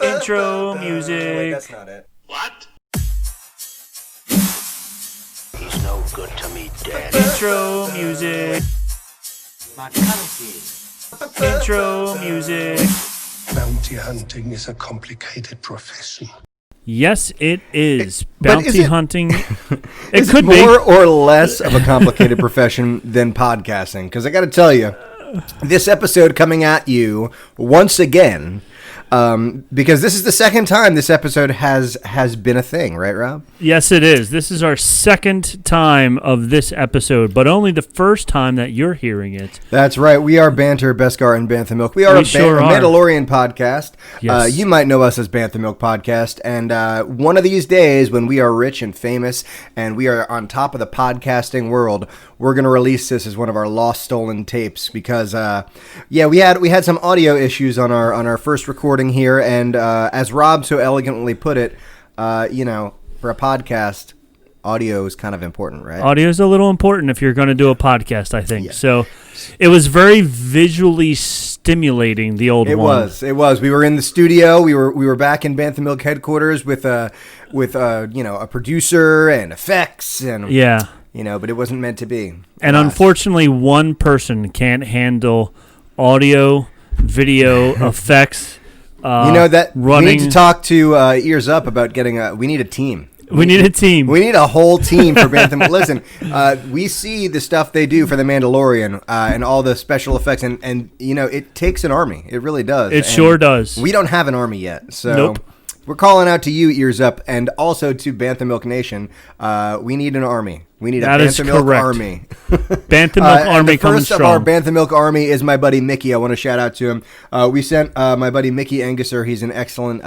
Intro music. Wait, that's not it. What? He's no good to me, Dad. Intro music. Intro music. Bounty hunting is a complicated profession. Yes, it is. Bounty hunting. It could be more or less of a complicated profession than podcasting. Because I got to tell you, this episode coming at you once again. Because this is the second time this episode has been a thing, right, Rob? Yes, it is. This is our second time of this episode, but only the first time that you're hearing it. That's right. We are Banter, Beskar, and Bantha Milk. We are a Mandalorian podcast. Yes. You might know us as Bantha Milk Podcast. And one of these days, when we are rich and famous and we are on top of the podcasting world, we're going to release this as one of our lost, stolen tapes. Because, we had some audio issues on our first recording here, and as Rob so elegantly put it, for a podcast, audio is kind of important, right? Audio is a little important if you're going to do a podcast, I think. Yeah. So it was very visually stimulating, the old one. It was. We were in the studio. We were back in Bantha Milk headquarters with a producer and effects and but it wasn't meant to be. And unfortunately, one person can't handle audio, video, effects. We need to talk to Earz-up about getting we need a team. We need a team. We need a whole team for Bantha. Listen, we see the stuff they do for The Mandalorian and all the special effects, and it takes an army. It really does. It sure does. We don't have an army yet, so nope. We're calling out to you, Earz-up, and also to Bantha Milk Nation. We need an army. We need a Bantha Milk army. Bantha Milk army coming strong. The first of our Bantha Milk army is my buddy Mickey. I want to shout out to him. We sent my buddy Mickey Anguser. He's an excellent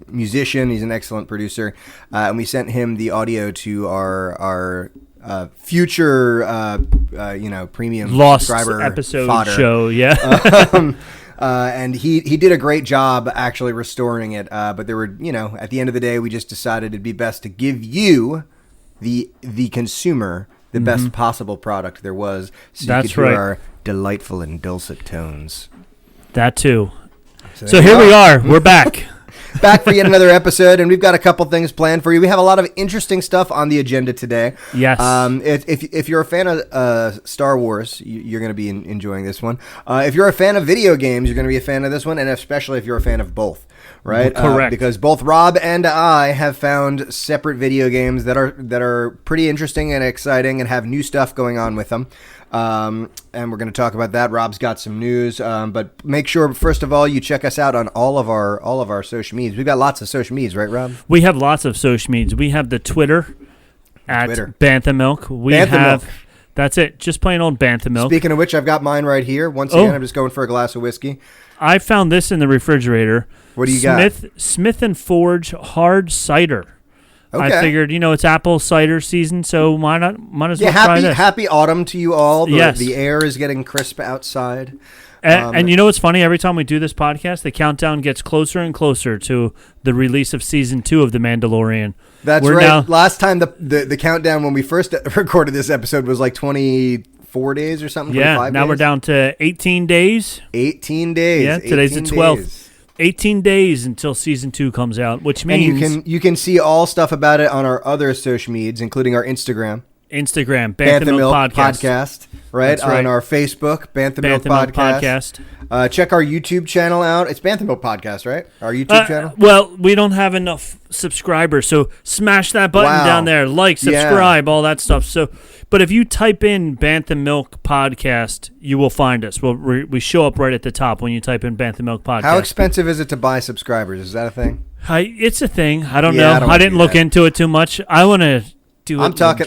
musician. He's an excellent producer. And we sent him the audio to our future, premium Lost subscriber episode fodder. Show. Yeah. And he did a great job actually restoring it. But there were, at the end of the day, we just decided it'd be best to give you, the consumer, the best possible product there was. So That's you could hear right. our delightful and dulcet tones. That too. So here we are. We're back. Back for yet another episode, and we've got a couple things planned for you. We have a lot of interesting stuff on the agenda today. Yes. If you're a fan of Star Wars, you're going to be enjoying this one. If you're a fan of video games, you're going to be a fan of this one, and especially if you're a fan of both, right? Correct. Because both Rob and I have found separate video games that are pretty interesting and exciting and have new stuff going on with them. And we're going to talk about that. Rob's got some news, but make sure first of all you check us out on all of our social medias. We've got lots of social medias, right, Rob? We have lots of social medias. We have the Twitter at Bantha Milk. Milk. That's it. Just plain old Bantha Milk. Speaking of which, I've got mine right here. Once again, I'm just going for a glass of whiskey. I found this in the refrigerator. What do you got? Smith and Forge hard cider. Okay. I figured, it's apple cider season, so might as well try this. Happy autumn to you all. Yes. The air is getting crisp outside. And you know what's funny? Every time we do this podcast, the countdown gets closer and closer to the release of Season 2 of The Mandalorian. That's right. Last time the countdown when we first recorded this episode was like 24 days or something. Yeah, 25 now days? We're down to 18 days. 18 days. Yeah, today's the 12th. 18 days until Season 2 comes out, which means... And you can see all stuff about it on our other social medias, including our Instagram, Bantha Milk Podcast. Right? That's right. On our Facebook, Bantha Milk Podcast. Check our YouTube channel out. It's Bantha Milk Podcast, right? Our YouTube channel? Well, we don't have enough subscribers, so smash that button down there. Like, subscribe, all that stuff. But if you type in Bantha Milk Podcast, you will find us. We show up right at the top when you type in Bantha Milk Podcast. How expensive is it to buy subscribers? Is that a thing? It's a thing. I don't know. I didn't look into it too much. I want to do it. I'm talking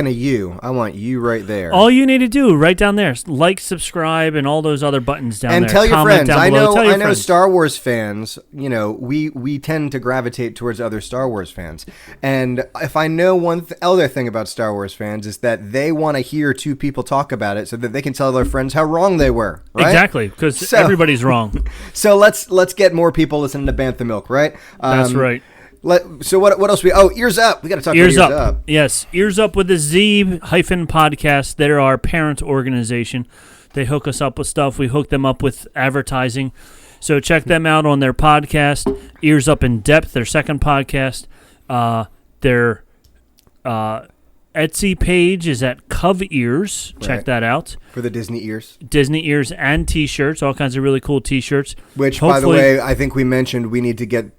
to you. I want you right there. All you need to do right down there, like, subscribe, and all those other buttons down there. And tell your friends. I know friends. Star Wars fans, we tend to gravitate towards other Star Wars fans. And if I know one other thing about Star Wars fans is that they want to hear two people talk about it so that they can tell their friends how wrong they were, right? Exactly, because everybody's wrong. So let's get more people listening to Bantha Milk, right? That's right. So what else Earz-up. We got to talk about Earz-up. Yes, Earz-up with the Z-podcast. They're our parent organization. They hook us up with stuff. We hook them up with advertising. So check them out on their podcast, Earz-up in Depth, their second podcast. Their Etsy page is at Cov Ears. Check that out. For the Disney ears. Disney ears and T-shirts, all kinds of really cool T-shirts. Which, by the way, I think we mentioned we need to get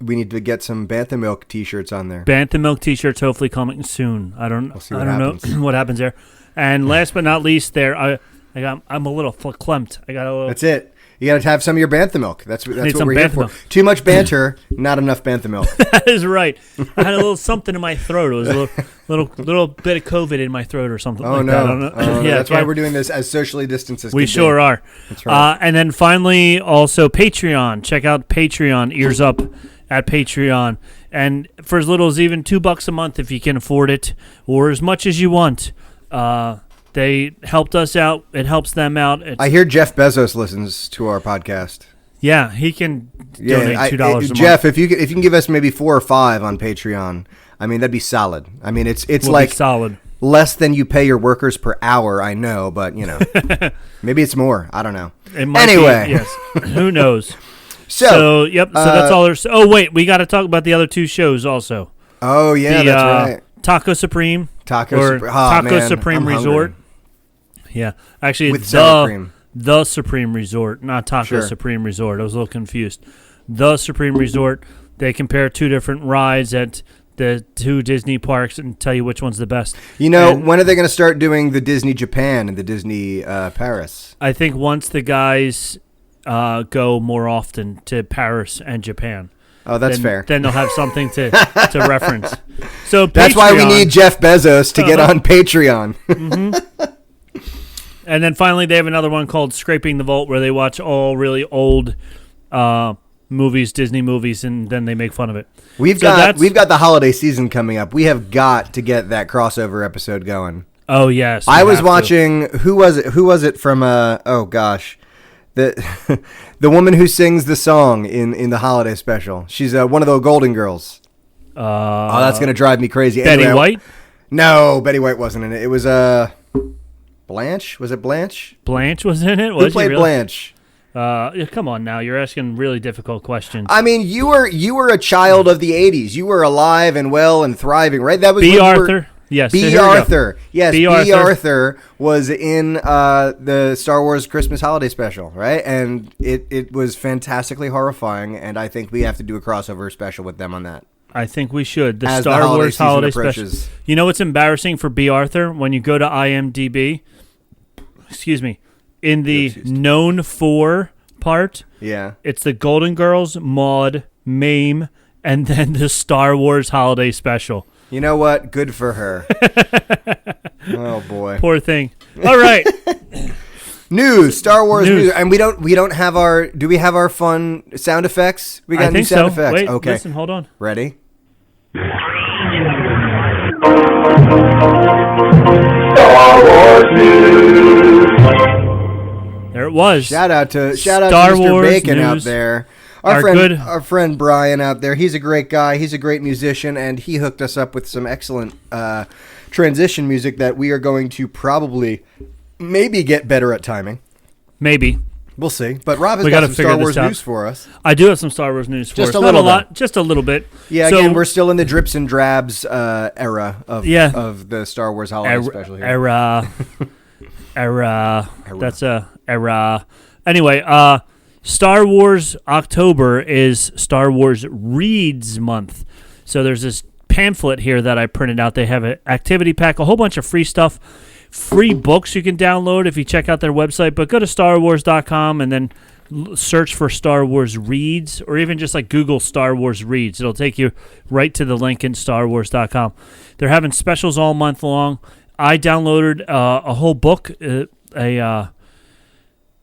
some Bantha Milk T-shirts on there. Bantha Milk T-shirts hopefully coming soon. I don't know what happens there. And last but not least, I'm a little verklempt. That's it. You got to have some of your Bantha Milk. That's what we're here for. Milk. Too much banter, not enough Bantha Milk. That is right. I had a little something in my throat. It was a little bit of COVID in my throat or something like that. Oh, yeah, that's why we're doing this as socially distanced as we sure are. That's right. And then finally, also Patreon. Check out Patreon, Earz-up at Patreon. And for as little as even $2 a month if you can afford it, or as much as you want. They helped us out. It helps them out. I hear Jeff Bezos listens to our podcast. Yeah, he can donate $2 a month. Jeff, if you can give us maybe 4 or 5 on Patreon, I mean that'd be solid. I mean it's like solid. Less than you pay your workers per hour. I know, but maybe it's more. I don't know. It might anyway, be, yes. Who knows? So yep. So that's all there's. Oh wait, we got to talk about the other 2 shows also. Oh yeah, that's right. Taco Supreme. Taco Supreme Resort. Hungry. Yeah, actually, with sour cream. The Supreme Resort, not Taco Supreme Resort. I was a little confused. The Supreme Resort. They compare 2 different rides at the 2 Disney parks and tell you which one's the best. When are they going to start doing the Disney Japan and the Disney Paris? I think once the guys go more often to Paris and Japan. Oh, that's fair. Then they'll have something to reference. So that's why we need Jeff Bezos to get on Patreon. Mm-hmm. And then finally, they have another one called Scraping the Vault, where they watch all really old movies, Disney movies, and then they make fun of it. We've got the holiday season coming up. We have got to get that crossover episode going. Oh yes, I was watching. Who was it? Who was it from? Oh gosh, the woman who sings the song in the holiday special. She's one of the Golden Girls. Oh, that's gonna drive me crazy. Betty White? No, Betty White wasn't in it. It was Blanche? Was it Blanche? Blanche was in it? Who played Blanche? Come on now. You're asking really difficult questions. I mean, you were a child of the 80s. You were alive and well and thriving, right? That was B. Arthur? Yes. B. Arthur. Yes, B. Arthur was in the Star Wars Christmas holiday special, right? And it was fantastically horrifying, and I think we have to do a crossover special with them on that. I think we should. The Star Wars holiday special. You know what's embarrassing for B. Arthur? When you go to IMDb, in the known for part, it's the Golden Girls, Maude, Mame, and then the Star Wars holiday special. You know what? Good for her. Oh boy. Poor thing. All right. Star Wars news. And we don't have do we have our fun sound effects? We got new sound effects. Wait, okay. Listen, hold on. Ready? Star Wars news. There it was. Shout out to Mr. Bacon out there. Our friend Brian out there. He's a great guy. He's a great musician, and he hooked us up with some excellent transition music that we are going to probably maybe get better at timing. Maybe. We'll see. But Rob has got some Star Wars news for us. I do have some Star Wars news for us. Not a lot, just a little bit. Yeah, again, we're still in the drips and drabs era of the Star Wars holiday special here. Era. That's a era. Anyway, Star Wars October is Star Wars Reads Month. So there's this pamphlet here that I printed out. They have an activity pack, a whole bunch of free stuff, free books you can download if you check out their website. But go to StarWars.com and then search for Star Wars Reads, or even just like Google Star Wars Reads. It'll take you right to the link in StarWars.com. They're having specials all month long. I downloaded a whole book, a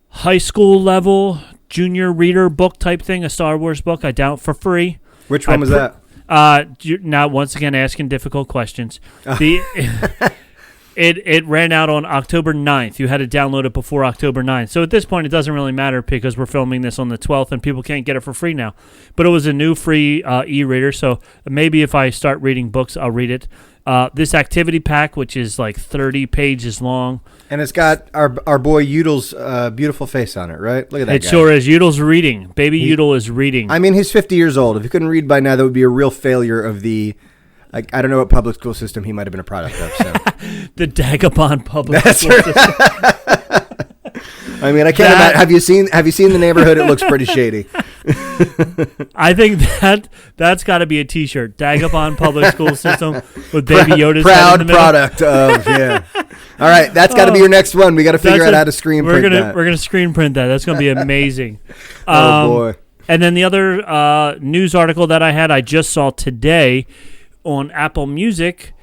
high school level junior reader book type thing, a Star Wars book. I downloaded for free. Which one was that? You're now once again asking difficult questions. It ran out on October 9th. You had to download it before October 9th. So at this point, it doesn't really matter because we're filming this on the 12th and people can't get it for free now. But it was a new free e-reader, so maybe if I start reading books, I'll read it. This activity pack, which is like 30 pages long. And it's got our boy Udall's beautiful face on it, right? Look at that guy. It sure is. Udall's reading. Baby Udall is reading. I mean, he's 50 years old. If he couldn't read by now, that would be a real failure of the... I don't know what public school system he might have been a product of. So. The Dagobah public school system. I mean, I can't imagine. Have you seen the neighborhood? It looks pretty shady. I think that's got to be a T-shirt. Dagobah public school system with Baby Yoda's proud head in the middle. product of All right, that's got to be your next one. We got to figure out how to screen print that. We're gonna screen print that. That's gonna be amazing. Oh boy! And then the other news article that I just saw today on Apple Music.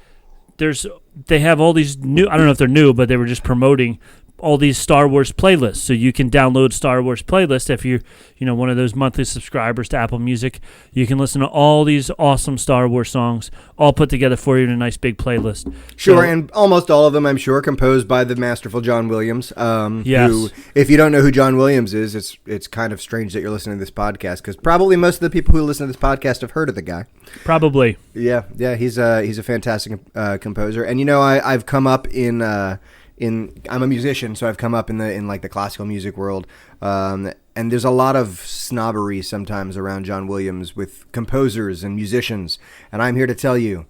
They have all these new. I don't know if they're new, but they were just promoting all these Star Wars playlists. So you can download Star Wars playlist if you're, one of those monthly subscribers to Apple Music. You can listen to all these awesome Star Wars songs, all put together for you in a nice big playlist. Sure, and almost all of them, I'm sure, composed by the masterful John Williams. Yes. Who, if you don't know who John Williams is, it's kind of strange that you're listening to this podcast because probably most of the people who listen to this podcast have heard of the guy. Probably. Yeah, he's a fantastic composer, and I've come up in I'm a musician, so I've come up in the classical music world, and there's a lot of snobbery sometimes around John Williams with composers and musicians, and I'm here to tell you,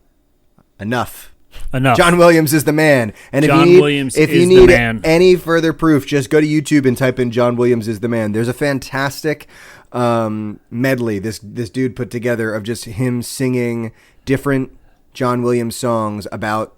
enough. John Williams is the man, and if you need any further proof, just go to YouTube and type in John Williams is the man. There's a fantastic medley this dude put together of just him singing different John Williams songs about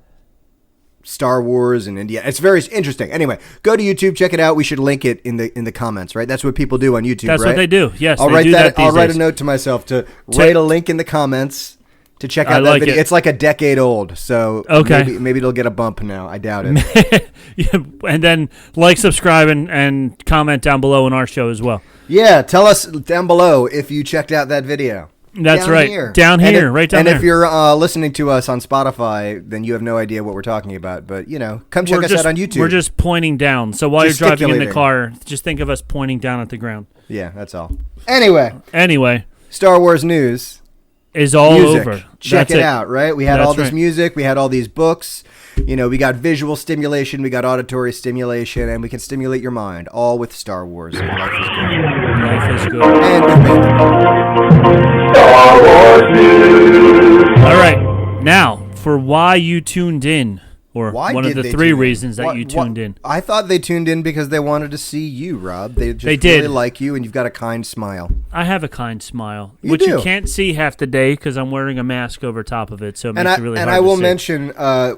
Star Wars and India. It's very interesting. Anyway, go to YouTube, check it out. We should link it in the comments, right? That's what people do on YouTube, That's right? what they do. Yes, I'll write a note to myself to write a link in the comments to check out that video. It's like a decade old, so maybe it'll get a bump now. I doubt it. Yeah, and then subscribe, and comment down below on our show as well. Yeah, tell us down below if you checked out that video. That's right. Down here, right down there. And if you're listening to us on Spotify, then you have no idea what we're talking about. But, come check us out on YouTube. We're just pointing down. So while you're driving in the car, just think of us pointing down at the ground. Yeah, that's all. Anyway. Star Wars news is all over. Check it out, right? We had all this music. We had all these books. We got visual stimulation. We got auditory stimulation. And we can stimulate your mind, all with Star Wars. And life is good. Life is good. And with Bantha. Star Wars News. All right, now for why you tuned in, or one of the 3 reasons that you tuned in. I thought they tuned in because they wanted to see you, Rob. They did. Really like you, and you've got a kind smile. I have a kind smile, which you can't see half the day because I'm wearing a mask over top of it, so it makes it really hard to see. And I will mention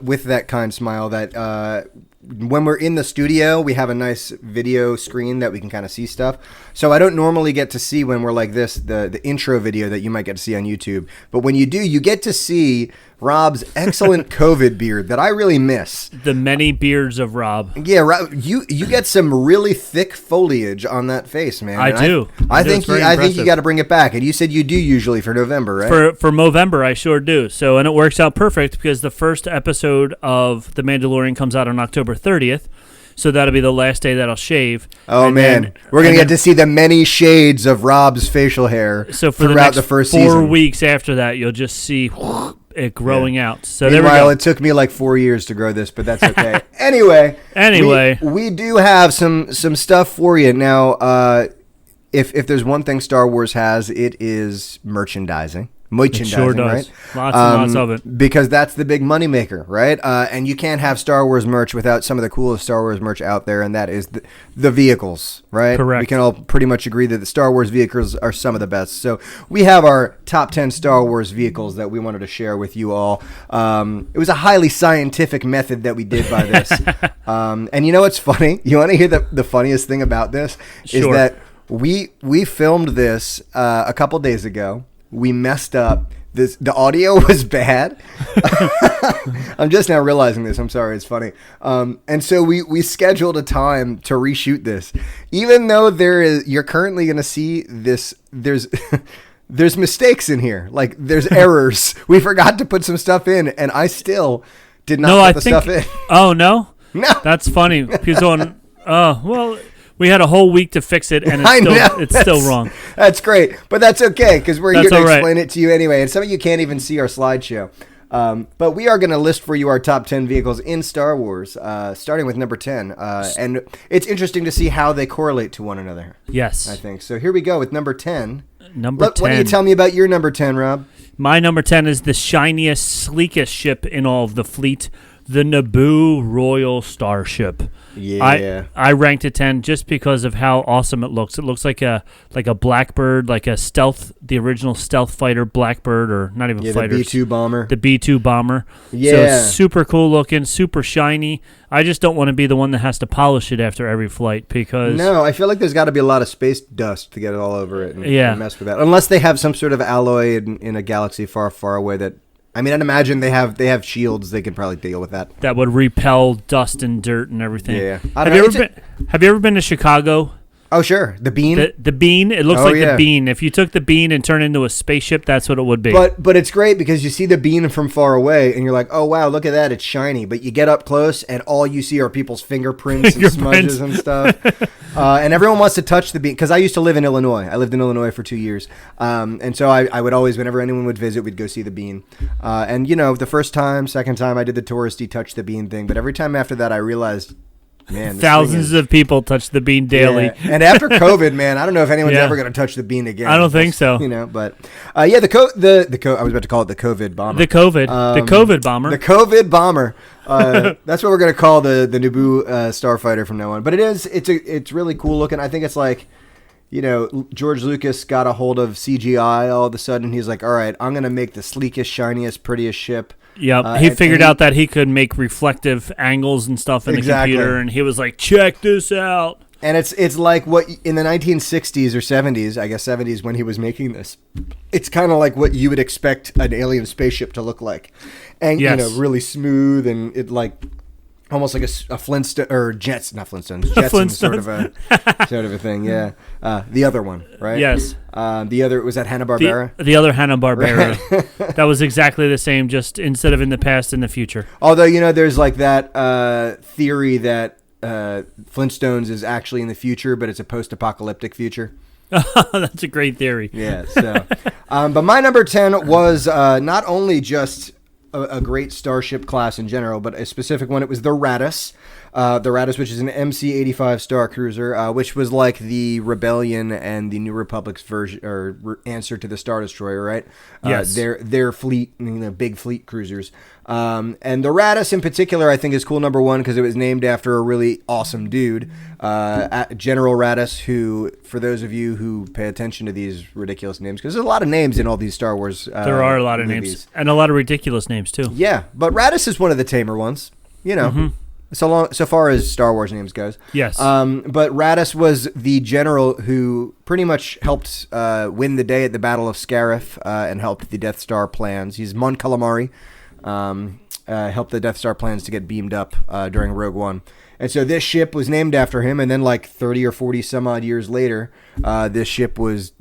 with that kind smile that when we're in the studio, we have a nice video screen that we can kind of see stuff. So I don't normally get to see when we're like this, the intro video that you might get to see on YouTube. But when you do, you get to see Rob's excellent COVID beard that I really miss. The many beards of Rob. Yeah, Rob, you get some really thick foliage on that face, man. I do. I think you got to bring it back. And you said you do usually for November, right? For Movember, I sure do. So, and it works out perfect because the first episode of The Mandalorian comes out on October 30th. So that'll be the last day that I'll shave. Oh, man. We're going to get to see the many shades of Rob's facial hair throughout the first season. 4 weeks after that, you'll just see it growing out. So meanwhile, it took me like 4 years to grow this, but that's okay. Anyway, we do have some stuff for you. Now, if there's one thing Star Wars has, it is merchandising. It sure does. Right? Lots and lots of it. Because that's the big moneymaker, right? And you can't have Star Wars merch without some of the coolest Star Wars merch out there, and that is the vehicles, right? Correct. We can all pretty much agree that the Star Wars vehicles are some of the best. So we have our top 10 Star Wars vehicles that we wanted to share with you all. It was a highly scientific method that we did by this. And you know what's funny? You want to hear the funniest thing about this? Sure. Is that we filmed this a couple days ago. We messed up. The audio was bad. I'm just now realizing this. I'm sorry. It's funny. And so we scheduled a time to reshoot this. Even though you're currently going to see this, there's mistakes in here. Like there's errors. We forgot to put some stuff in, and I still did not No, put I the think. stuff in. Oh no, No. that's funny. He's on. Oh well, we had a whole week to fix it, and I know, it's still wrong. That's great, but that's okay because we're That's here to all right. explain it to you anyway. And some of you can't even see our slideshow. But we are going to list for you our top 10 vehicles in Star Wars, starting with number 10. And it's interesting to see how they correlate to one another. Yes. I think. So here we go with number 10. Number 10. Why don't you tell me about your number 10, Rob? My number 10 is the shiniest, sleekest ship in all of the fleet, the Naboo Royal Starship. Yeah. I ranked it 10 just because of how awesome it looks. It looks like a Blackbird, like a stealth, the original stealth fighter Blackbird, or not even fighter. The B-2 bomber. The B-2 bomber. Yeah. So super cool looking, super shiny. I just don't want to be the one that has to polish it after every flight because... No, I feel like there's got to be a lot of space dust to get it all over it and mess with that. Unless they have some sort of alloy in a galaxy far, far away that... I mean, I'd imagine they have shields. They can probably deal with that. That would repel dust and dirt and everything. Yeah. Have you ever been to Chicago? Oh, sure. The bean? The bean. It looks like the bean. If you took the bean and turned it into a spaceship, that's what it would be. But it's great because you see the bean from far away and you're like, oh, wow, look at that. It's shiny. But you get up close and all you see are people's fingerprints and smudges and stuff. And everyone wants to touch the bean. Because I used to live in Illinois. I lived in Illinois for 2 years. And so I would always, whenever anyone would visit, we'd go see the bean. And, the first time, second time, I did the touristy touch the bean thing. But every time after that, I realized... Man, thousands of people touch the bean daily. Yeah. And after COVID, man, I don't know if anyone's ever going to touch the bean again. I don't think so. But I was about to call it the COVID bomber. The COVID bomber. The COVID bomber. That's what we're going to call the Naboo starfighter from now on. But it's really cool looking. I think it's like, George Lucas got a hold of CGI all of a sudden. He's like, all right, I'm going to make the sleekest, shiniest, prettiest ship. Yep, he figured out that he could make reflective angles and stuff in the computer, and he was like, check this out. And it's like what in the 1960s or 70s, I guess 70s when he was making this, it's kind of like what you would expect an alien spaceship to look like. And, really smooth and it like almost like a Flintstone or Jets, not Flintstones, Jetsons sort of a thing. Yeah. The other one, right? Yes. The other, was that Hanna-Barbera? The other Hanna-Barbera. That was exactly the same, just instead of in the past, in the future. Although, there's like that theory that Flintstones is actually in the future, but it's a post-apocalyptic future. That's a great theory. Yeah. So, but my number 10 was not only just a great starship class in general, but a specific one. It was the Raddus. The Raddus, which is an MC-85 Star Cruiser, which was like the Rebellion and the New Republic's version or answer to the Star Destroyer, right? Yes. Their fleet, big fleet cruisers. And the Raddus in particular, I think, is cool, number one, because it was named after a really awesome dude, General Raddus, who, for those of you who pay attention to these ridiculous names, because there's a lot of names in all these Star Wars there are a lot of movies. names, and a lot of ridiculous names, too. Yeah, but Raddus is one of the tamer ones, Mm-hmm. So far as Star Wars names goes. Yes. But Raddus was the general who pretty much helped win the day at the Battle of Scarif and helped the Death Star plans. He's Mon Calamari. Helped the Death Star plans to get beamed up during Rogue One. And so this ship was named after him, and then like 30 or 40 some odd years later, this ship was,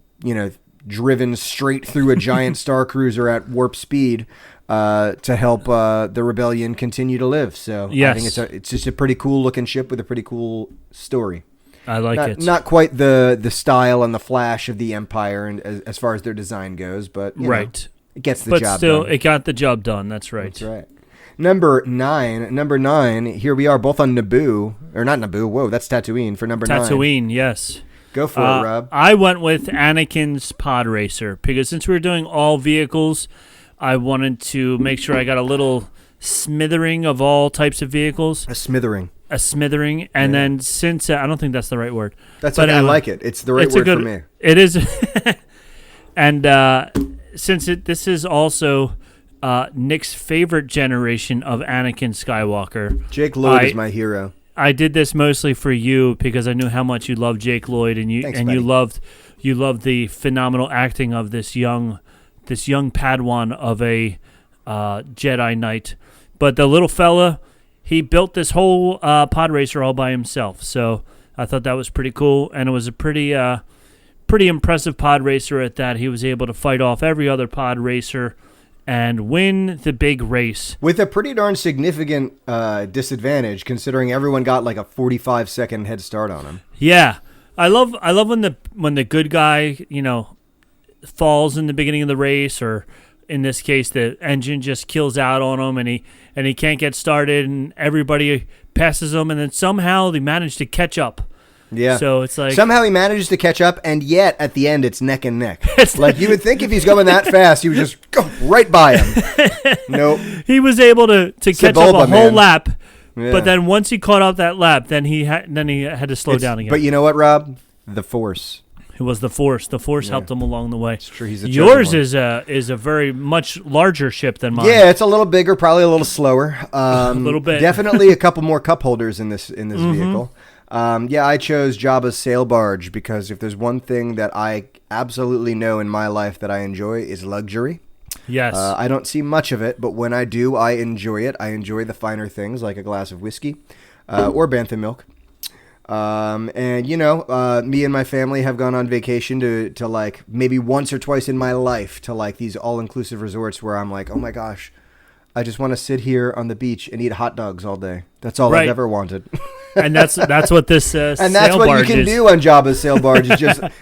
driven straight through a giant Star Cruiser at warp speed to help the Rebellion continue to live. So yes. I think it's just a pretty cool looking ship with a pretty cool story. I like it. Not quite the style and the flash of the Empire, and as far as their design goes, but right. It gets the but job still, done. it got the job done. That's right. That's right. Number nine. Here we are, both on Naboo, or not Naboo. Whoa, that's Tatooine for number 9. Tatooine, yes. Go for it, Rob. I went with Anakin's pod racer because since we were doing all vehicles, I wanted to make sure I got a little smithering of all types of vehicles. A smithering. And then since I don't think that's the right word. That's okay. I like it. It's the right word for me. It is. And since this is also Nick's favorite generation of Anakin Skywalker, Jake Lloyd is my hero. I did this mostly for you because I knew how much you loved Jake Lloyd, and you loved the phenomenal acting of this young Padawan of a Jedi Knight. But the little fella, he built this whole pod racer all by himself. So I thought that was pretty cool, and it was a pretty impressive pod racer at that. He was able to fight off every other pod racer and win the big race. With a pretty darn significant disadvantage, considering everyone got like a 45-second head start on him. Yeah. I love when the good guy, falls in the beginning of the race, or in this case the engine just kills out on him and he can't get started and everybody passes him, and then somehow they manage to catch up. Yeah. So it's like somehow he manages to catch up, and yet at the end it's neck and neck. Like you would think if he's going that fast, he would just go right by him. Nope. He was able to catch up a whole lap. Yeah. But then once he caught up that lap, then he had to slow down again. But you know what, Rob? The Force. It was the Force. The Force helped him along the way. It's true. He's Yours is a very much larger ship than mine. Yeah, it's a little bigger, probably a little slower. A little bit. Definitely a couple more cup holders in this vehicle. I chose Jabba's sail barge because if there's one thing that I absolutely know in my life that I enjoy is luxury. Yes. I don't see much of it, but when I do, I enjoy it. I enjoy the finer things like a glass of whiskey or Bantha milk. Me and my family have gone on vacation to like maybe once or twice in my life to like these all-inclusive resorts where I'm like, oh my gosh, I just want to sit here on the beach and eat hot dogs all day. That's all I've ever wanted. And that's what this and that's what you can do on Jabba's sail barge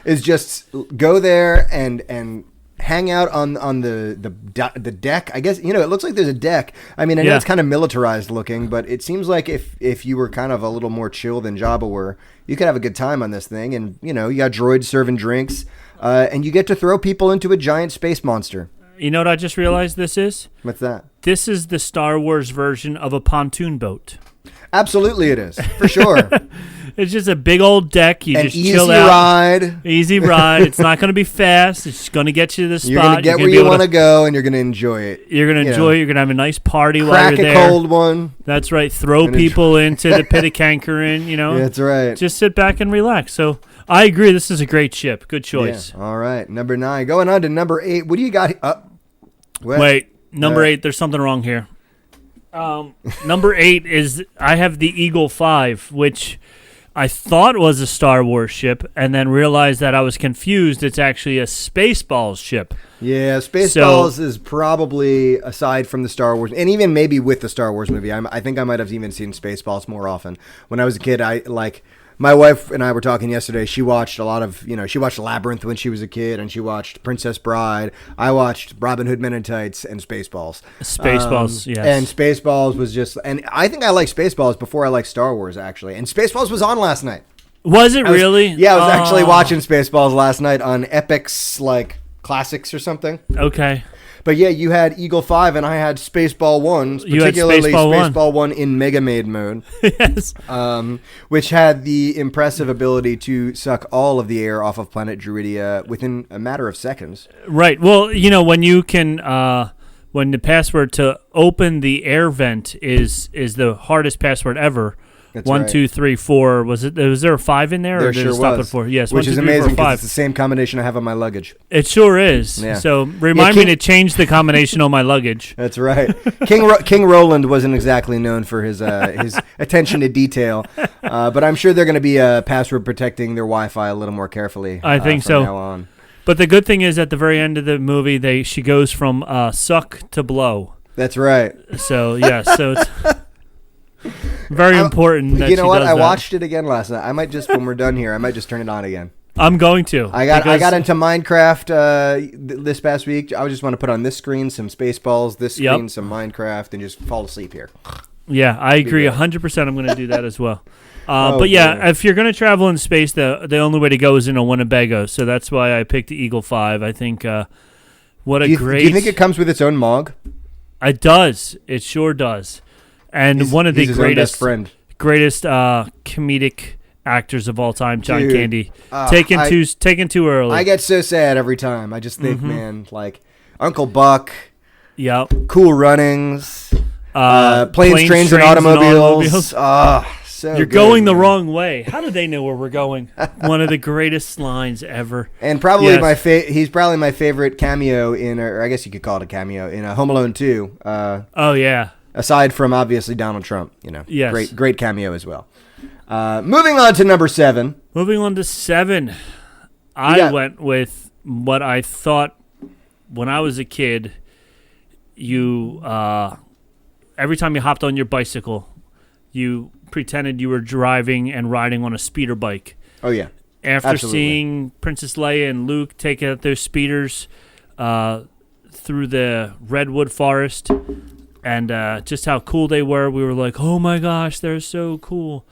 is just go there and hang out on the deck. I guess it looks like there's a deck. I mean, I know it's kind of militarized looking, but it seems like if you were kind of a little more chill than Jabba were, you could have a good time on this thing. And you got droids serving drinks, and you get to throw people into a giant space monster. You know what I just realized this is? What's that? This is the Star Wars version of a pontoon boat. Absolutely it is, for sure. It's just a big old deck. You just chill out. Easy ride. It's not going to be fast. It's going to get you to the spot. You're going to get where you want to go, and you're going to enjoy it. You're going to enjoy it. You're going to have a nice party while Crack you're there. Crack a cold one. That's right. Throw people into the pit of cankering, That's right. Just sit back and relax. So I agree. This is a great ship. Good choice. Yeah. All right. Number 9. Going on to number 8. What do you got? Wait. Number 8. There's something wrong here. Number 8 is I have the Eagle 5, which I thought was a Star Wars ship, and then realized that I was confused. It's actually a Spaceballs ship. Yeah, Spaceballs is probably, aside from the Star Wars, and even maybe with the Star Wars movie, I think I might have even seen Spaceballs more often. When I was a kid, my wife and I were talking yesterday. She watched a lot of, she watched Labyrinth when she was a kid, and she watched Princess Bride. I watched Robin Hood Men in Tights and Spaceballs. Spaceballs, yes. And Spaceballs was just, and I think I liked Spaceballs before I liked Star Wars, actually. And Spaceballs was on last night. Was it really? Yeah, I was actually watching Spaceballs last night on Epix, Classics or something. Okay. But yeah, you had Eagle 5 and I had Spaceball 1, particularly Spaceball 1 in Mega Maid mode. Yes. Which had the impressive ability to suck all of the air off of planet Druidia within a matter of seconds. Right. Well, when you can, when the password to open the air vent is the hardest password ever. That's 1, right. 2, 3, 4. Was there a 5 in there? There or did sure it stop was. at 4? Yes. Which 1, 2, is 3, 4, amazing 5. because it's the same combination I have on my luggage. It sure is. Yeah. So remind me to change the combination on my luggage. That's right. King Roland wasn't exactly known for his attention to detail, but I'm sure they're going to be password protecting their Wi-Fi a little more carefully. I think from so. now on. But the good thing is at the very end of the movie, she goes from suck to blow. That's right. So yes, so it's very important. That you know what? does I that. watched it again last night. I might just, when we're done here, I might just turn it on again. I'm going to. I got into Minecraft this past week. I just want to put on this screen some Spaceballs, this screen some Minecraft, and just fall asleep here. Yeah, I agree 100%. I'm going to do that as well. But yeah, if you're going to travel in space, the only way to go is in a Winnebago. So that's why I picked the Eagle 5. I think great. Do you think it comes with its own Mog? It does. It sure does. And one of the greatest comedic actors of all time, John Candy, taken too early. I get so sad every time. I just think, man, Uncle Buck. Yep. Cool Runnings. Planes, Trains, and Automobiles. So you're going the wrong way. How do they know where we're going? One of the greatest lines ever. And probably he's probably my favorite cameo or I guess you could call it a cameo in Home Alone 2. Oh yeah. Aside from obviously Donald Trump, Yes. great cameo as well. Moving on to number 7. Moving on to 7, I went with what I thought when I was a kid you every time you hopped on your bicycle, you pretended you were driving and riding on a speeder bike. Oh yeah. After Absolutely. seeing Princess Leia and Luke take out those speeders through the redwood forest and just how cool they were, we were like, oh my gosh, they're so cool.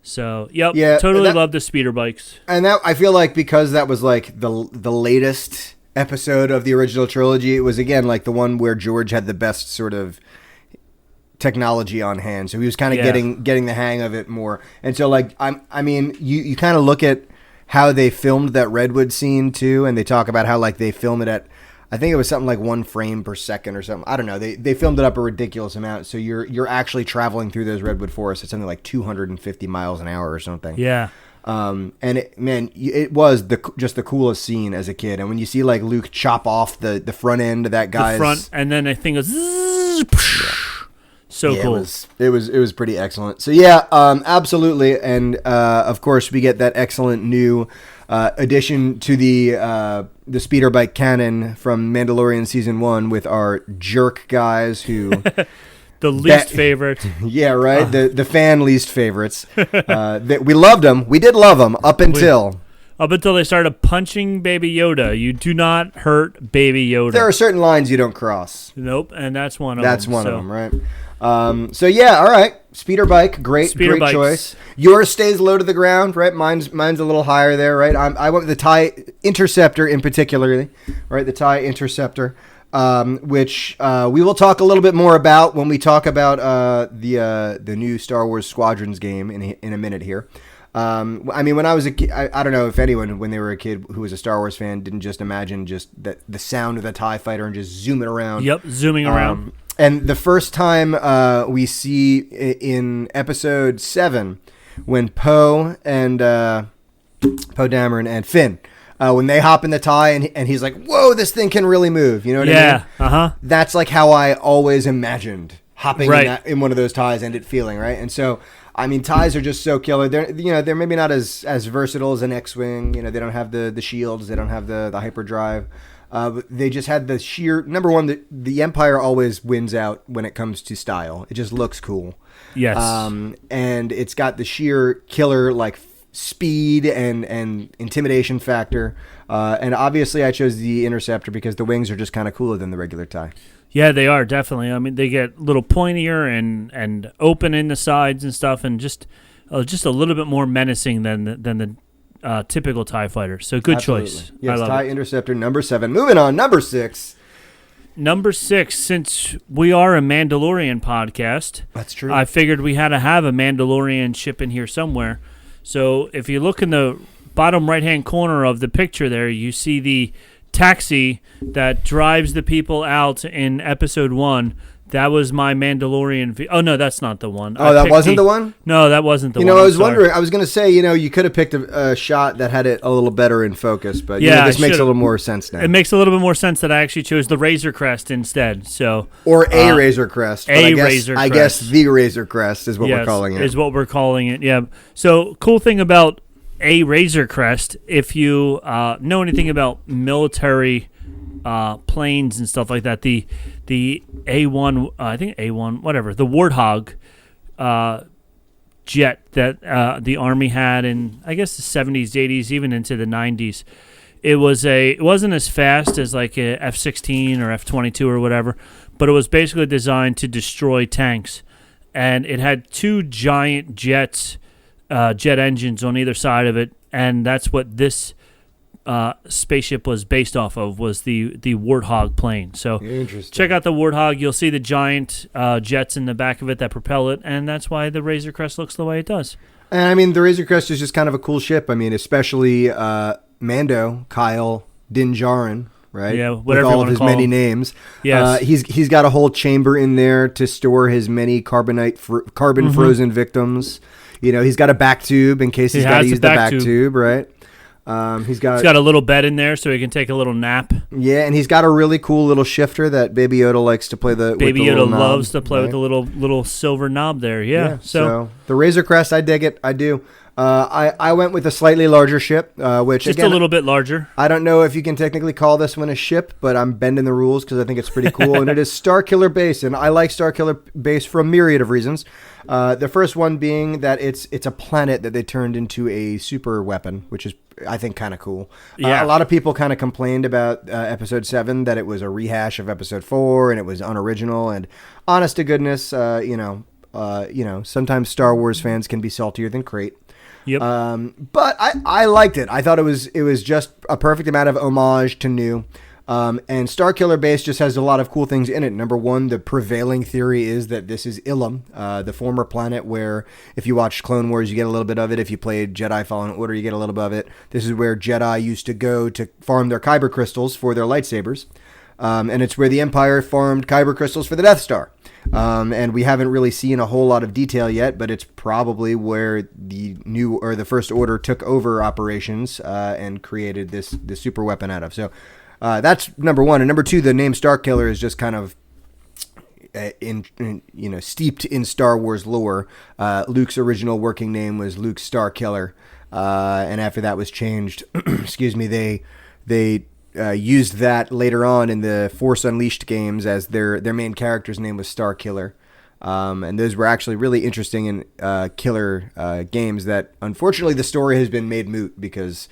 So, totally love the speeder bikes. And that, I feel like, because that was like the latest episode of the original trilogy, it was again like the one where George had the best sort of technology on hand, so he was kind of getting the hang of it more. And so like I mean you kind of look at how they filmed that redwood scene too, and they talk about how like they filmed it at, I think it was something like 1 frame per second or something. I don't know. They filmed it up a ridiculous amount, so you're actually traveling through those redwood forests at something like 250 miles an hour or something. Yeah. And it was just the coolest scene as a kid. And when you see like Luke chop off the front end of that guy's and then the thing goes so cool. It was pretty excellent. So yeah, absolutely. And of course we get that excellent new addition to the speeder bike canon from Mandalorian season 1 with our jerk guys who the least favorite. Yeah, right. The fan least favorites. We loved them. We did love them up until they started punching Baby Yoda. You do not hurt Baby Yoda. There are certain lines you don't cross. Nope, and that's one of them. That's one of them, right? So yeah, all right. Speeder bike, great bikes. choice. Yours stays low to the ground, right? Mine's a little higher there, right? I went with the TIE Interceptor in particularly, right? The TIE Interceptor, which we will talk a little bit more about when we talk about the new Star Wars Squadrons game in a minute here. I mean, when I was a kid, I don't know if anyone, when they were a kid who was a Star Wars fan, didn't just imagine just the sound of the TIE fighter and just zooming around. Yep, zooming around. And the first time we see in episode 7, when Poe Dameron and Finn, when they hop in the TIE and he's like, whoa, this thing can really move. You know what I mean? Yeah, uh-huh. That's like how I always imagined hopping in one of those TIEs and it feeling, right? And so, I mean, TIEs are just so killer. They're maybe not as versatile as an X-Wing. You know, they don't have the shields. They don't have the hyperdrive. They just had the sheer, number one, the Empire always wins out when it comes to style. It just looks cool. Yes. And it's got the sheer killer, like, speed and intimidation factor. And obviously I chose the Interceptor because the wings are just kind of cooler than the regular TIE. Yeah, they are, definitely. I mean, they get a little pointier and open in the sides and stuff, and just a little bit more menacing than the typical TIE fighter. So good choice. Yes, TIE Interceptor, number 7. Moving on, number 6. Number 6, since we are a Mandalorian podcast, that's true. I figured we had to have a Mandalorian ship in here somewhere. So if you look in the bottom right-hand corner of the picture there, you see the taxi that drives the people out in episode 1. That was my Mandalorian. Oh, no, that's not the one. Oh, that wasn't the one? No, that wasn't the one. You know, I was wondering. I was going to say, you could have picked a shot that had it a little better in focus, but this makes a little more sense now. It makes a little bit more sense that I actually chose the Razor Crest instead. Or a Razor Crest. Razor Crest. I guess the Razor Crest is what we're calling it. Is what we're calling it, yeah. So, cool thing about a Razor Crest, if you know anything about military planes and stuff like that, the A1, I think A1, whatever, the Warthog jet that the Army had in, I guess, the 70s, 80s, even into the 90s. It wasn't as fast as like a F-16 or F-22 or whatever, but it was basically designed to destroy tanks. And it had 2 giant jet engines on either side of it, and that's what this spaceship was based off of, was the Warthog plane. So check out the Warthog. You'll see the giant jets in the back of it that propel it, and that's why the Razor Crest looks the way it does. And I mean, the Razor Crest is just kind of a cool ship. I mean, especially Mando, Kyle Din Djarin, right? Yeah, with whatever all you of his call many him. names. Yes. He's got a whole chamber in there to store his many carbon frozen victims. He's got a back tube in case he's got to use the back tube, right? He's got a little bed in there so he can take a little nap. Yeah, and he's got a really cool little shifter that Baby Yoda likes to play Baby Yoda loves to play right? with the little silver knob there. Yeah. So the Razor Crest, I dig it. I do. I went with a slightly larger ship, which Just again, a little bit larger. I don't know if you can technically call this one a ship, but I'm bending the rules because I think it's pretty cool. And it is Starkiller Base, and I like Starkiller Base for a myriad of reasons. The first one being that it's a planet that they turned into a super weapon, which is, I think, kind of cool. Yeah. A lot of people kind of complained about Episode 7, that it was a rehash of Episode 4 and it was unoriginal. And honest to goodness, sometimes Star Wars fans can be saltier than Crate. Yep. But I liked it. I thought it was just a perfect amount of homage to new. And Starkiller Base just has a lot of cool things in it. Number one, the prevailing theory is that this is Ilum, the former planet where, if you watch Clone Wars, you get a little bit of it. If you played Jedi Fallen Order, you get a little bit of it. This is where Jedi used to go to farm their kyber crystals for their lightsabers. And it's where the Empire farmed kyber crystals for the Death Star. And we haven't really seen a whole lot of detail yet, but it's probably where the First Order took over operations and created this super weapon out of. So that's number one. And number two, the name Starkiller is just kind of steeped in Star Wars lore. Luke's original working name was Luke Starkiller, and after that was changed, excuse me, they used that later on in the Force Unleashed games as their main character's name was Starkiller. And those were actually really interesting and killer games that, unfortunately, the story has been made moot because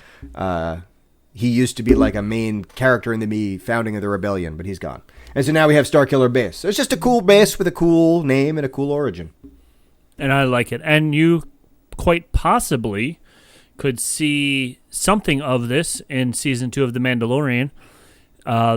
he used to be like a main character in the founding of the rebellion, but he's gone. And so now we have Starkiller Base. So it's just a cool base with a cool name and a cool origin. And I like it. And you quite possibly could see something of this in Season 2 of The Mandalorian.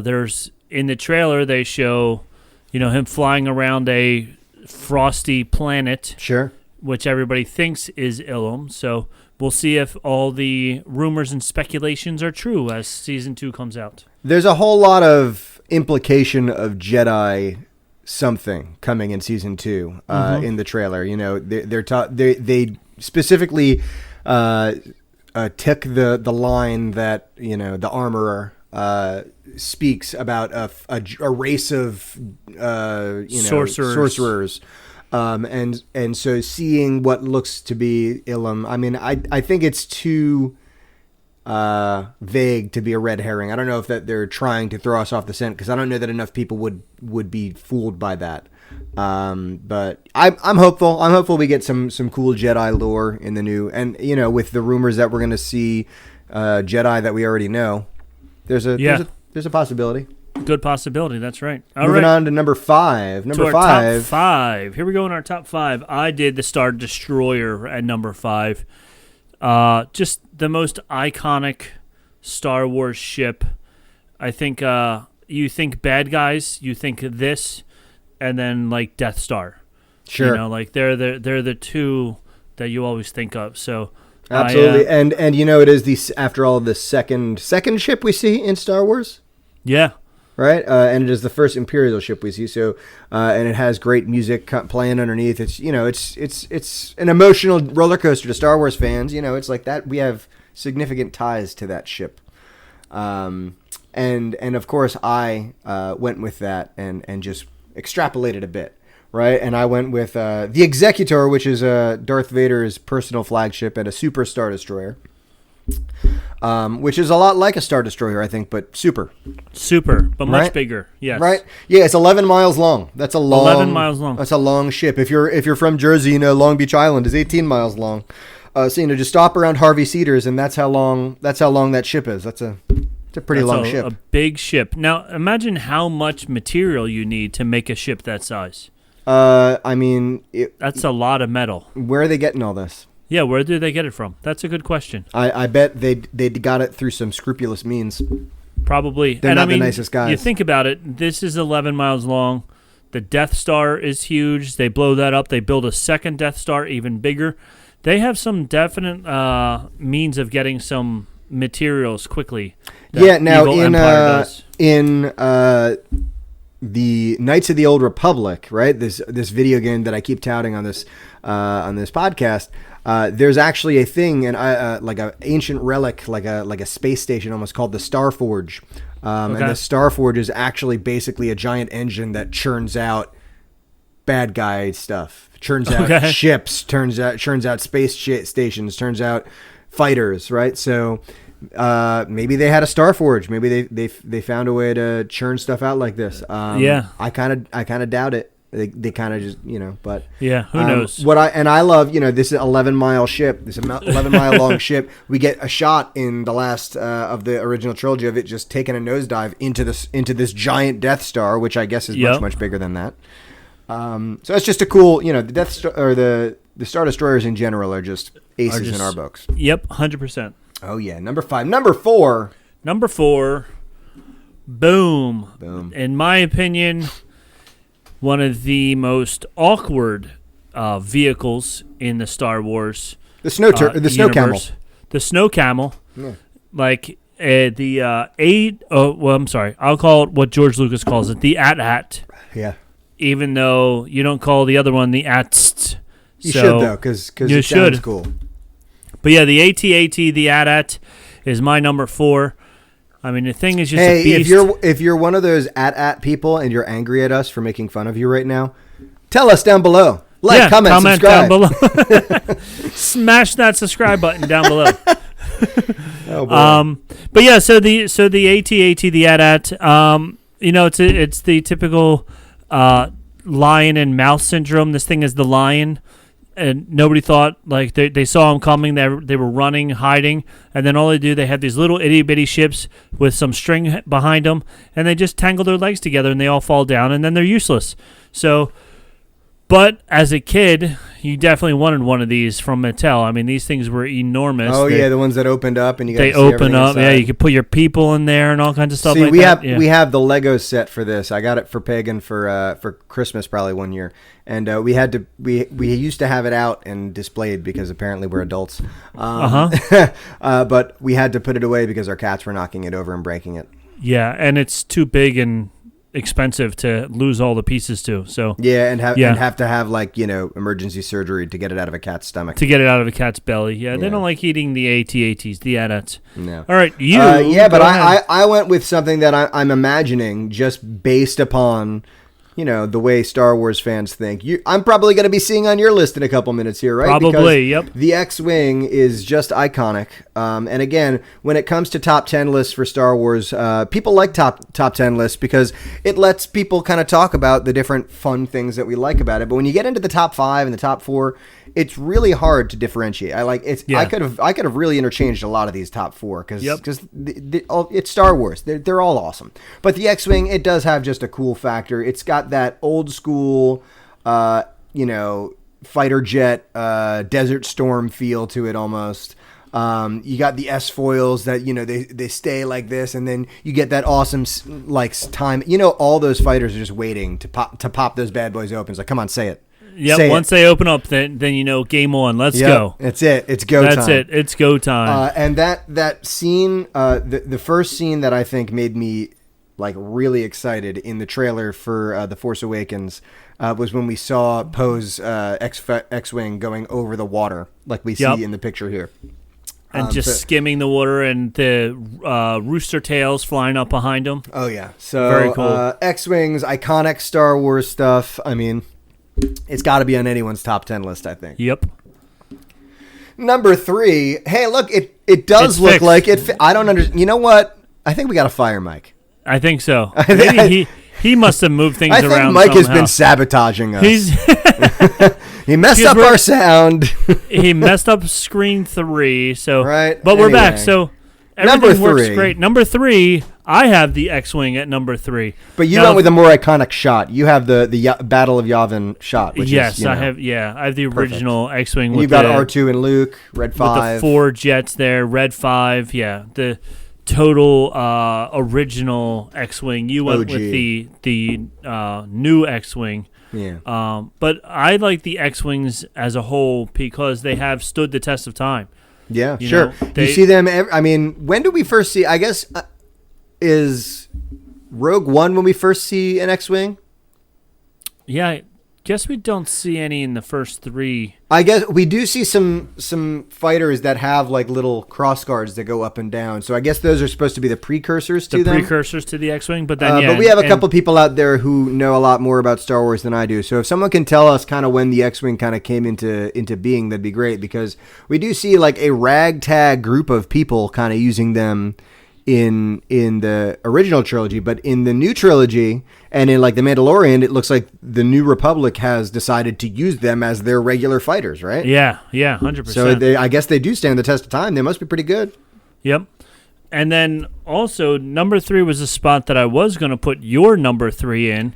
There's, in the trailer, they show, him flying around a frosty planet. Sure. Which everybody thinks is Ilum. So we'll see if all the rumors and speculations are true as Season 2 comes out. There's a whole lot of implication of Jedi something coming in Season 2 in the trailer. They specifically took the line that, the armorer speaks about a race of sorcerers. And so seeing what looks to be Ilum, I mean, I think it's too vague to be a red herring. I don't know if that they're trying to throw us off the scent, because I don't know that enough people would be fooled by that. But I'm hopeful. I'm hopeful we get some cool Jedi lore in the new, and with the rumors that we're going to see Jedi that we already know, there's a possibility. Good possibility. That's right. Moving on to number 5. Number 5. Top 5. Here we go in our top 5. I did the Star Destroyer at number 5. Just the most iconic Star Wars ship. I think you think bad guys, you think this, and then like Death Star. Sure. They're the two that you always think of. So absolutely, and it is after all the second ship we see in Star Wars. Yeah. Right, and it is the first Imperial ship we see. So, and it has great music playing underneath. It's it's an emotional roller coaster to Star Wars fans. It's like that. We have significant ties to that ship, and of course I went with that and just extrapolated a bit, right? And I went with the Executor, which is Darth Vader's personal flagship and a super Star Destroyer. Which is a lot like a Star Destroyer, I think, but super, but much bigger. Yes, right. Yeah, it's 11 miles long. That's a long. 11 miles long. That's a long ship. If you're from Jersey, Long Beach Island is 18 miles long. So just stop around Harvey Cedars, and that's how long that ship is. It's a pretty long ship. A big ship. Now imagine how much material you need to make a ship that size. I mean, that's a lot of metal. Where are they getting all this? Yeah, where do they get it from? That's a good question. I bet they got it through some scrupulous means. Probably. They're not the nicest guys. You think about it, this is 11 miles long. The Death Star is huge. They blow that up. They build a second Death Star, even bigger. They have some definite means of getting some materials quickly. Yeah, now in the Knights of the Old Republic, right? This video game that I keep touting on this podcast. There's actually a thing, and like an ancient relic, like a space station, almost called the Starforge. And the Starforge is actually basically a giant engine that churns out bad guy stuff. Churns out ships, churns out space stations, turns out fighters, right? So maybe they had a Star Forge. Maybe they found a way to churn stuff out like this. I kind of doubt it. They kind of just, but who knows? I love, this 11-mile ship, this 11-mile long ship. We get a shot in the last of the original trilogy of it just taking a nosedive into this giant Death Star, which I guess is much bigger than that. So it's just a cool, the Death Star or the Star Destroyers in general are just aces in our books. Yep, 100%. Oh yeah, NumberFive, NumberFour. NumberFour. Boom. In my opinion, one of the most awkward vehicles in the Star Wars. The snow camel. The snow camel. Yeah. Like I'm sorry. I'll call it what George Lucas calls it, the AT-AT. Yeah. Even though you don't call the other one the AT-ST. You should, though, because it sounds cool. But yeah, the AT-AT, the AT-AT is my number 4. I mean, the thing is just a beast. If you're one of those AT-AT people and you're angry at us for making fun of you right now, tell us down below. Comment, subscribe. Down below. Smash that subscribe button down below. Oh boy. But yeah, so the AT-AT, the AT-AT, it's the typical lion and mouse syndrome. This thing is the lion. And nobody thought, like, they saw him coming. They were running, hiding. And then all they have these little itty-bitty ships with some string behind them. And they just tangle their legs together, and they all fall down. And then they're useless. So, but as a kid, you definitely wanted one of these from Mattel. I mean, these things were enormous. Oh, the ones that opened up. And they open up. Inside. Yeah, you could put your people in there and all kinds of stuff like that. We have the Lego set for this. I got it for Pagan for Christmas probably one year. And we used to have it out and displayed because apparently we're adults. But we had to put it away because our cats were knocking it over and breaking it. Yeah, and it's too big and expensive to lose all the pieces to. So and have to have emergency surgery to get it out of a cat's stomach. To get it out of a cat's belly. Yeah, they don't like eating the AT-ATs, the AT-ATs. No. All right, you. But I went with something that I'm imagining just based upon the way Star Wars fans think. I'm probably going to be seeing on your list in a couple minutes here, right? Probably, yep. The X-Wing is just iconic. And again, when it comes to top 10 lists for Star Wars, people like top 10 lists because it lets people kind of talk about the different fun things that we like about it. But when you get into the top 5 and the top 4, it's really hard to differentiate. I could have really interchanged a lot of these top 4 because it's Star Wars. They're all awesome. But the X-Wing, it does have just a cool factor. It's got that old school, fighter jet, Desert Storm feel to it almost. You got the S-foils that, they stay like this, and then you get that awesome, time. All those fighters are just waiting to pop those bad boys open. It's like, come on, say it. Yep. Once they open up, then game on. Let's go. That's it. It's go time. That's it. It's go time. And that scene, the first scene that I think made me really excited in the trailer for The Force Awakens was when we saw Poe's X-Wing going over the water, like we see in the picture here. And skimming the water and the rooster tails flying up behind them. Oh, yeah. So very cool. X-Wings, iconic Star Wars stuff. I mean, it's got to be on anyone's top 10 list, I think. Yep. Number 3. Hey, look, it does look like it. I don't understand. You know what? I think we got to fire Mike. I think so. Maybe he must have moved things around. I think Mike has been sabotaging us. He messed up our sound. He messed up screen 3. So, right. But we're back. So everything works great. Number 3. I have the X-Wing at number 3. But you went with a more iconic shot. You have the Battle of Yavin shot. Which is, I have. Yeah, I have the original X-Wing. You've got R2 and Luke, Red 5. With the 4 jets there, Red 5. Yeah, the total original X-Wing. You went OG. with the new X-Wing. Yeah. But I like the X-Wings as a whole because they have stood the test of time. Yeah, sure. You see them. When do we first see? I guess is Rogue One when we first see an X-Wing? Yeah, Guess we don't see any in the first 3. I guess we do see some fighters that have like little cross guards that go up and down. So I guess those are supposed to be the precursors to them. The precursors to the X-Wing, but then but we have a couple people out there who know a lot more about Star Wars than I do. So if someone can tell us kind of when the X-Wing kind of came into being, that'd be great, because we do see like a ragtag group of people kind of using them in the original trilogy, but in the new trilogy and in like the Mandalorian, it looks like the New Republic has decided to use them as their regular fighters, right? Yeah, 100%. So I guess they do stand the test of time. They must be pretty good. Yep. And then also number 3 was a spot that I was going to put your number 3 in,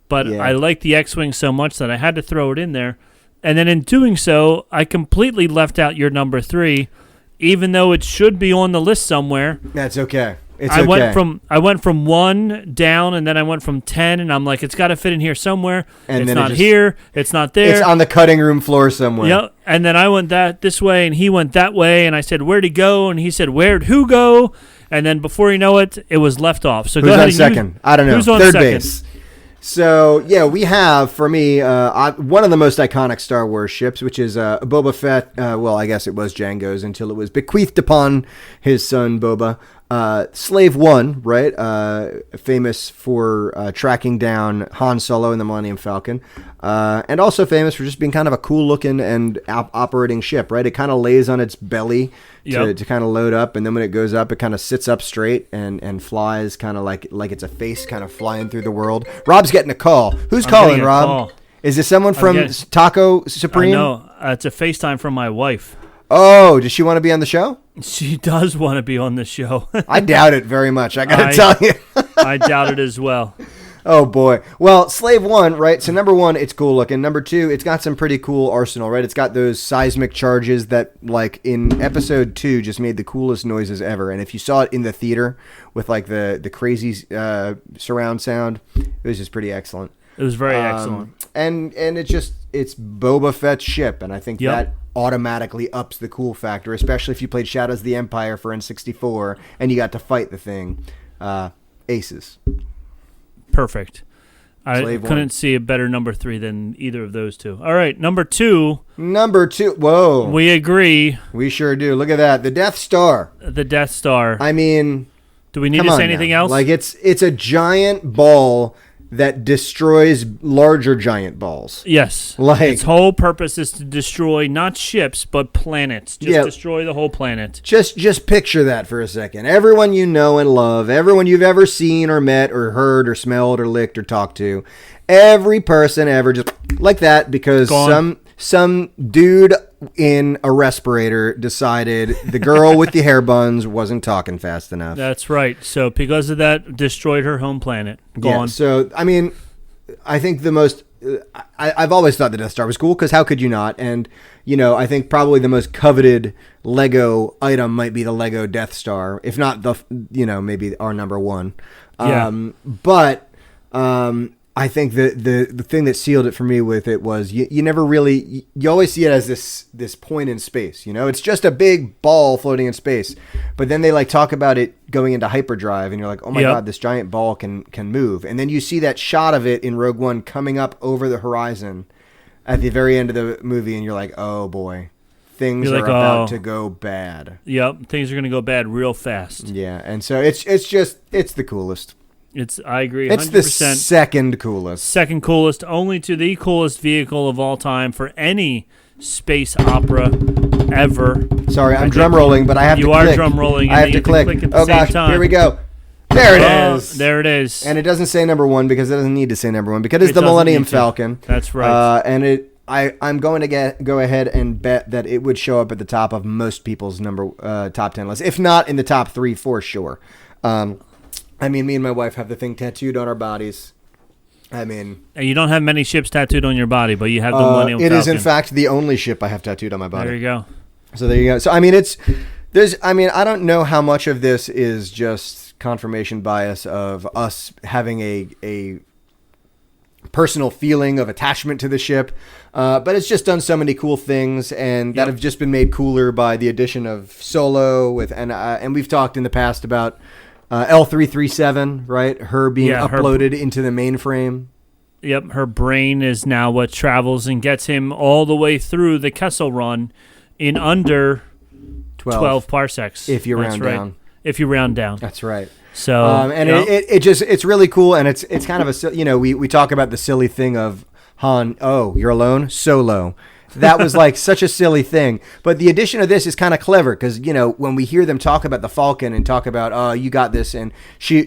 but I like the X-Wing so much that I had to throw it in there. And then in doing so, I completely left out your number 3. Even though it should be on the list somewhere. That's okay. I went from 1 down, and then I went from 10, and I'm like, it's got to fit in here somewhere. And it's not here. It's not there. It's on the cutting room floor somewhere. Yep. And then I went this way, and he went that way, and I said, where'd he go? And he said, where'd who go? And then before you know it, it was left off. So who's go ahead. On second? I don't know. Who's on Third second? Base. So, yeah, we have, for me, one of the most iconic Star Wars ships, which is Boba Fett. Well, I guess it was Jango's until it was bequeathed upon his son, Boba. Slave One, right? Famous for tracking down Han Solo in the Millennium Falcon. And also famous for just being kind of a cool-looking and operating ship, right? It kind of lays on its belly to kind of load up, and then when it goes up, it kind of sits up straight and flies kind of like it's a face kind of flying through the world. Rob's getting a call. Who's calling, Rob? Call. Is this someone from Taco Supreme? No, it's a FaceTime from my wife. Oh, does she want to be on the show? She does want to be on the show. I doubt it very much. I got to tell you. I doubt it as well. Oh, boy. Well, Slave One, right? So, number 1, it's cool looking. Number 2, it's got some pretty cool arsenal, right? It's got those seismic charges that, like, in episode 2, just made the coolest noises ever. And if you saw it in the theater with, like, the crazy surround sound, it was just pretty excellent. It was very excellent. And it's Boba Fett's ship, and I think that automatically ups the cool factor, especially if you played Shadows of the Empire for N64 and you got to fight the thing. Aces. Perfect. I couldn't see a better number 3 than either of those two. All right, number 2. Number 2. Whoa. We agree. We sure do. Look at that. The Death Star. The Death Star. I mean, do we need to say anything else? Like it's a giant ball that destroys larger giant balls. Yes. Like its whole purpose is to destroy not ships but planets. Destroy the whole planet. Just picture that for a second. Everyone you know and love, everyone you've ever seen or met or heard or smelled or licked or talked to, every person ever just like that because some dude in a respirator decided the girl with the hair buns wasn't talking fast enough. That's right. So because of that, destroyed her home planet. Gone. Yeah, so, I mean, I think the most... I've always thought the Death Star was cool because how could you not? And, you know, I think probably the most coveted Lego item might be the Lego Death Star. If not the, you know, maybe our number 1. But... I think the thing that sealed it for me with it was you never really you always see it as this point in space, you know, it's just a big ball floating in space, but then they like talk about it going into hyperdrive and you're like, oh my god, this giant ball can move, and then you see that shot of it in Rogue One coming up over the horizon at the very end of the movie and you're like, oh boy, things are about to go bad. Yep, things are going to go bad real fast. Yeah, and so it's the coolest. I agree 100%. It's the second coolest. Second coolest, only to the coolest vehicle of all time for any space opera ever. Sorry, I'm drum rolling, but I have to click. You are drum rolling. I have to click. At the same time. Here we go. There it is. There it is. And it doesn't say number 1 because it doesn't need to say number 1 because it's the Millennium Falcon. That's right. And I'm going to go ahead and bet that it would show up at the top of most people's top 10 list, if not in the top 3 for sure. I mean, me and my wife have the thing tattooed on our bodies. I mean... You don't have many ships tattooed on your body, but you have the Millennium Falcon. It is, in fact, the only ship I have tattooed on my body. There you go. So there you go. So, I mean, I don't know how much of this is just confirmation bias of us having a personal feeling of attachment to the ship, but it's just done so many cool things, and that have just been made cooler by the addition of Solo, and we've talked in the past about... L337, right? Her being uploaded into the mainframe. Yep, her brain is now what travels and gets him all the way through the Kessel Run in under 12 parsecs. If you round down. If you round down. That's right. So and it's really cool, and it's kind of a, we talk about the silly thing of Han, oh, you're alone? Solo. That was like such a silly thing. But the addition of this is kind of clever because, when we hear them talk about the Falcon and talk about, oh, you got this and she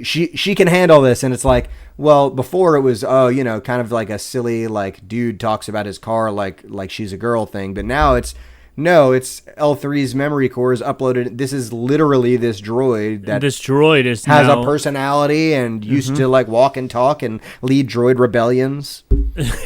can handle this. And it's like, well, before it was, kind of like a silly, like, dude talks about his car like she's a girl thing. But now it's L3's memory core is uploaded. This is literally this droid that has a personality and used to like walk and talk and lead droid rebellions.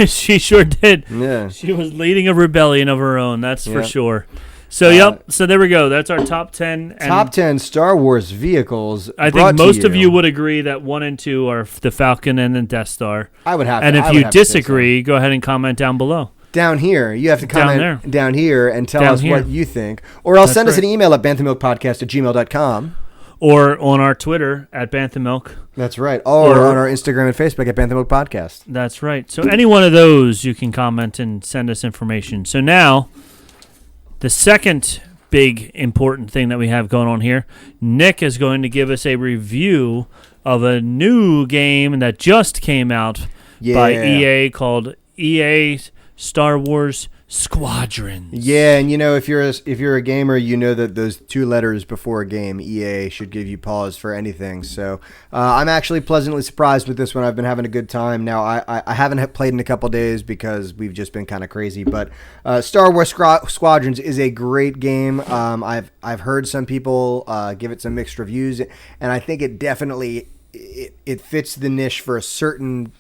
She sure did. Yeah. She was leading a rebellion of her own, that's for sure. So, so there we go. That's our top 10. Top 10 Star Wars vehicles. I think most of you would agree that 1 and 2 are the Falcon and the Death Star. I would have and to. And if you disagree, go ahead and comment down below. Down here. You have to comment down here and tell us what you think. Or else send us an email at banthamilkpodcast@gmail.com. Or on our Twitter at Banthamilk. That's right. Or on our Instagram and Facebook at Banthamilk Podcast. That's right. So any one of those you can comment and send us information. So now, the second big important thing that we have going on here, Nick is going to give us a review of a new game that just came out by EA called EA Star Wars Squadrons. Yeah, and if you're a gamer, you know that those 2 letters before a game, EA, should give you pause for anything. So I'm actually pleasantly surprised with this one. I've been having a good time. Now I haven't played in a couple days because we've just been kind of crazy. But Star Wars Squadrons is a great game. I've heard some people give it some mixed reviews, and I think it definitely it fits the niche for a certain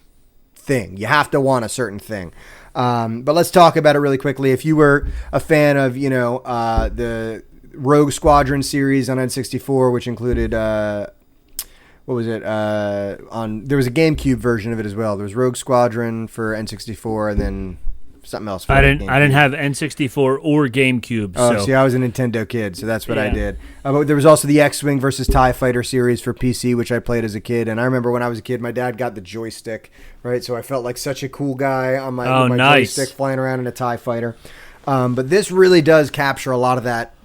thing. You have to want a certain thing. But let's talk about it really quickly. If you were a fan of, the Rogue Squadron series on N64, which included, what was it? There was a GameCube version of it as well. There was Rogue Squadron for N64, and then something else. I didn't have N64 or GameCube. Oh, see, I was a Nintendo kid, so that's what I did. But there was also the X-Wing versus TIE Fighter series for PC, which I played as a kid. And I remember when I was a kid, my dad got the joystick, right? So I felt like such a cool guy on my joystick flying around in a TIE Fighter. But this really does capture a lot of that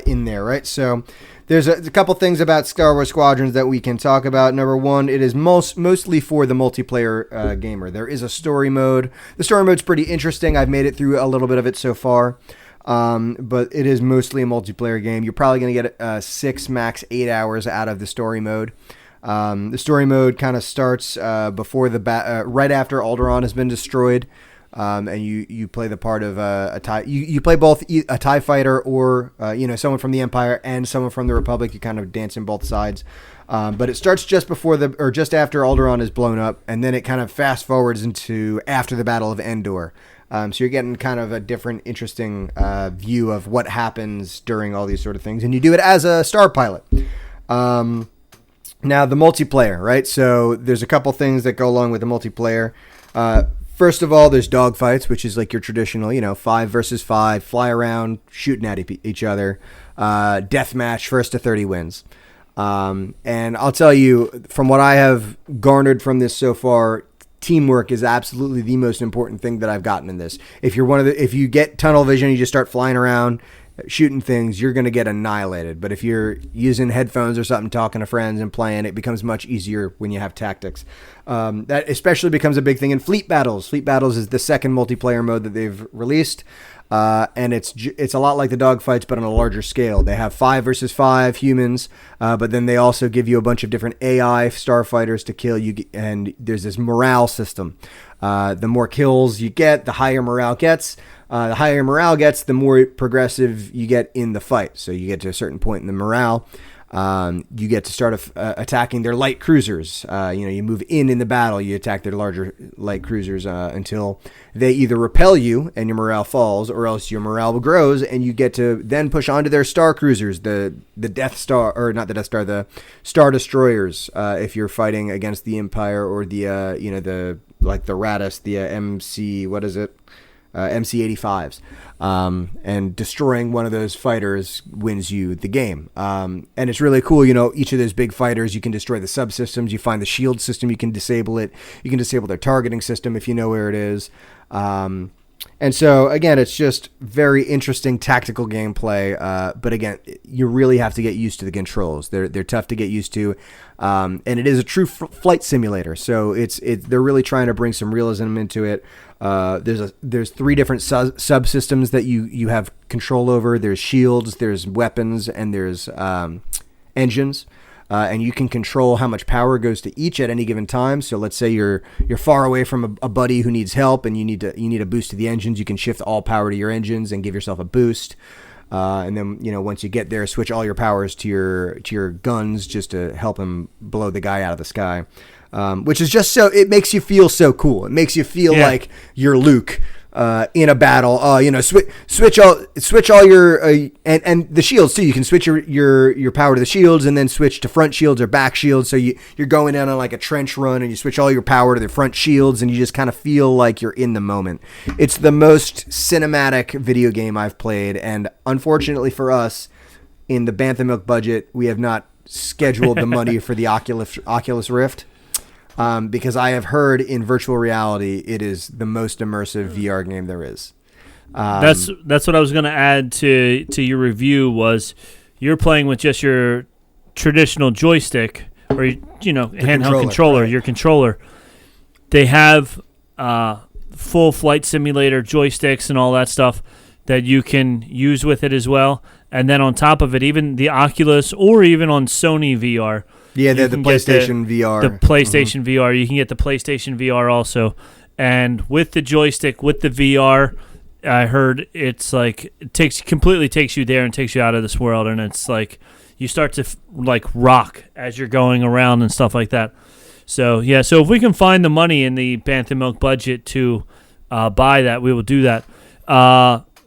in there, right? So there's a couple things about Star Wars Squadrons that we can talk about. Number one, it is mostly for the multiplayer gamer. There is a story mode. The story mode's pretty interesting. I've made it through a little bit of it so far, but it is mostly a multiplayer game. You're probably going to get 6, max 8 hours out of the story mode. The story mode kind of starts before right after Alderaan has been destroyed. And you play the part of a TIE. You play both a TIE fighter or someone from the Empire and someone from the Republic. You kind of dance in both sides. But it starts just after Alderaan is blown up, and then it kind of fast forwards into after the Battle of Endor. So you're getting kind of a different, interesting view of what happens during all these sort of things, and you do it as a star pilot. Now the multiplayer, right? So there's a couple things that go along with the multiplayer. First of all, there's dogfights, which is like your traditional, 5 versus 5, fly around, shooting at each other, death match, first to 30 wins. And I'll tell you, from what I have garnered from this so far, teamwork is absolutely the most important thing that I've gotten in this. If you get tunnel vision, you just start flying around, shooting things, you're going to get annihilated. But if you're using headphones or something, talking to friends and playing, it becomes much easier when you have tactics. That especially becomes a big thing in fleet battles. Fleet battles is the second multiplayer mode that they've released. And it's a lot like the dogfights, but on a larger scale. They have 5 versus 5 humans, but then they also give you a bunch of different AI starfighters to kill you, and there's this morale system. The more kills you get, the higher morale gets. The higher morale gets, the more progressive you get in the fight. So you get to a certain point in the morale, you get to start attacking their light cruisers. You move in the battle, you attack their larger light cruisers until they either repel you and your morale falls, or else your morale grows and you get to then push onto their star cruisers, the Death Star, or not the Death Star, the Star Destroyers. If you're fighting against the Empire or the Raddus, the MC, what is it? MC-85s. And destroying one of those fighters wins you the game. And it's really cool. Each of those big fighters, you can destroy the subsystems. You find the shield system, you can disable it. You can disable their targeting system if you know where it is. And so, again, it's just very interesting tactical gameplay. But again, you really have to get used to the controls. They're tough to get used to. And it is a true flight simulator. So they're really trying to bring some realism into it. There's 3 different subsystems that you have control over. There's shields, there's weapons, and there's engines. And you can control how much power goes to each at any given time. So let's say you're far away from a buddy who needs help, and you need a boost to the engines. You can shift all power to your engines and give yourself a boost. And then once you get there, switch all your powers to your guns just to help him blow the guy out of the sky. Which is just it makes you feel so cool. It makes you feel like you're Luke. In a battle, switch all your and the shields too. You can switch your power to the shields and then switch to front shields or back shields. So you're going down on like a trench run and you switch all your power to the front shields and you just kind of feel like you're in the moment. It's the most cinematic video game I've played, and unfortunately for us, in the Bantha Milk budget, we have not scheduled the money for the Oculus Rift. Because I have heard in virtual reality, it is the most immersive VR game there is. That's what I was going to add to your review. Was you're playing with just your traditional joystick or handheld controller, right. Your controller. They have full flight simulator joysticks and all that stuff that you can use with it as well. And then on top of it, even the Oculus or even on Sony VR. Yeah, the PlayStation VR. The PlayStation VR. You can get the PlayStation VR also. And with the joystick, with the VR, I heard it's like completely takes you there and takes you out of this world. And it's like you start to rock as you're going around and stuff like that. So, yeah. So if we can find the money in the Bantha Milk budget to buy that, we will do that.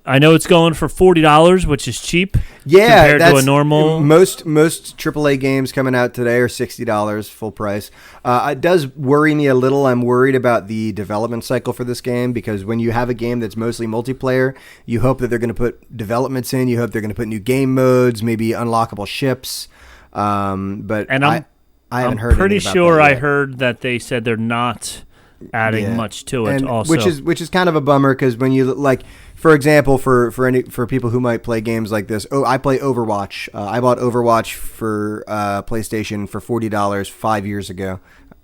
I know it's going for $40, which is cheap. Yeah, compared to a normal. Most AAA games coming out today are $60 full price. It does worry me a little. I'm worried about the development cycle for this game because when you have a game that's mostly multiplayer, you hope that they're going to put developments in. You hope they're going to put new game modes, maybe unlockable ships. But I haven't heard. I'm pretty sure I heard that they said they're not adding much to it. Also, which is kind of a bummer because when you like. For example, for people who might play games like this, I play Overwatch. I bought Overwatch for PlayStation for $40 5 years ago,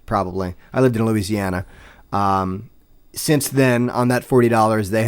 probably. I lived in Louisiana. Since then, on that $40, they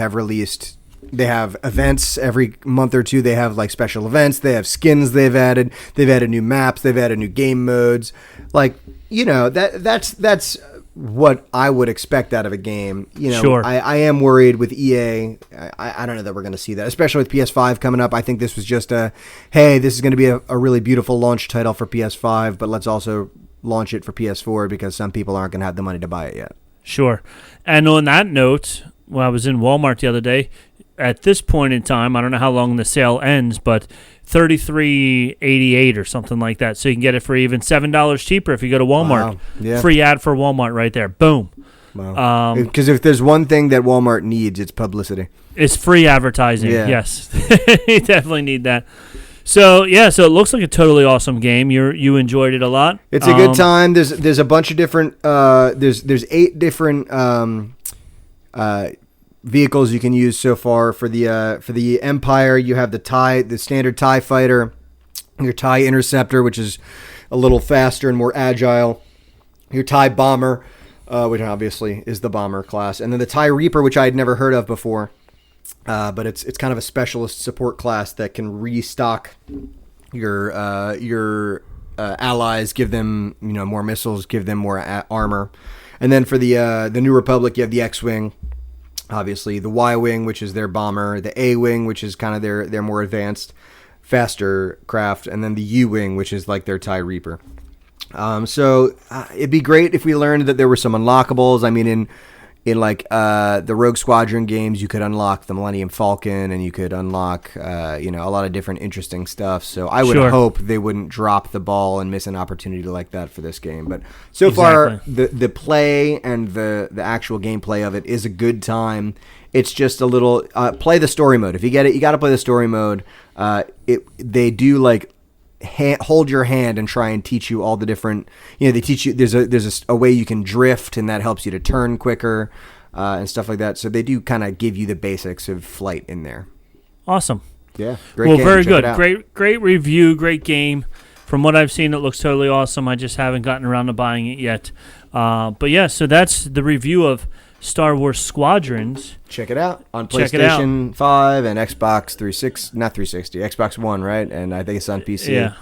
have events every month or two. They have like special events. They have skins they've added. They've added new maps. They've added new game modes. Like that's what I would expect out of a game. Sure. I am worried with EA. I don't know that we're going to see that, especially with PS5 coming up. I think this was just hey, this is going to be a really beautiful launch title for PS5, but let's also launch it for PS4 because some people aren't going to have the money to buy it yet. Sure. And on that note, when I was in Walmart the other day, at this point in time, I don't know how long the sale ends, but $33.88 or something like that. So you can get it for even $7 cheaper if you go to Walmart. Wow. Yeah. Free ad for Walmart right there. Boom. Wow. Because if there's one thing that Walmart needs, it's publicity. It's free advertising. Yeah. Yes. You definitely need that. So so it looks like a totally awesome game. You enjoyed it a lot. It's a good time. There's a bunch of different there's 8 different vehicles you can use so far. For the Empire, you have the standard TIE fighter, your TIE Interceptor, which is a little faster and more agile, your TIE Bomber, which obviously is the bomber class, and then the TIE Reaper, which I had never heard of before, but it's kind of a specialist support class that can restock your allies, give them more missiles, give them more armor. And then for the New Republic, you have the X-Wing, obviously the Y-Wing, which is their bomber, the A-Wing, which is kind of their more advanced, faster craft, and then the U-Wing, which is like their TIE Reaper. So it'd be great if we learned that there were some unlockables. I mean, in like the Rogue Squadron games, you could unlock the Millennium Falcon, and you could unlock a lot of different interesting stuff. So I would hope they wouldn't drop the ball and miss an opportunity like that for this game. But so far, the play and the actual gameplay of it is a good time. It's just a little play the story mode. If you get it, you got to play the story mode. They do like hold your hand and try and teach you all the different. They teach you there's a way you can drift, and that helps you to turn quicker and stuff like that. So they do kind of give you the basics of flight in there. Awesome. Yeah. Great game. Very Check good. Great review. Great game. From what I've seen, it looks totally awesome. I just haven't gotten around to buying it yet. But yeah, so that's the review of Star Wars Squadrons. Check it out on PlayStation 5 and Xbox 360, not 360, Xbox One, right? And I think it's on PC. Yeah.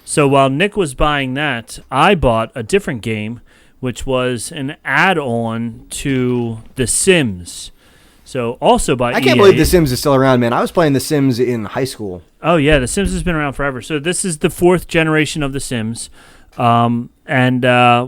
So while Nick was buying that, I bought a different game, which was an add-on to The Sims. So also by I can't believe The Sims is still around, man. I was playing The Sims in high school. Oh, yeah, The Sims has been around forever. So this is the 4th generation of The Sims. And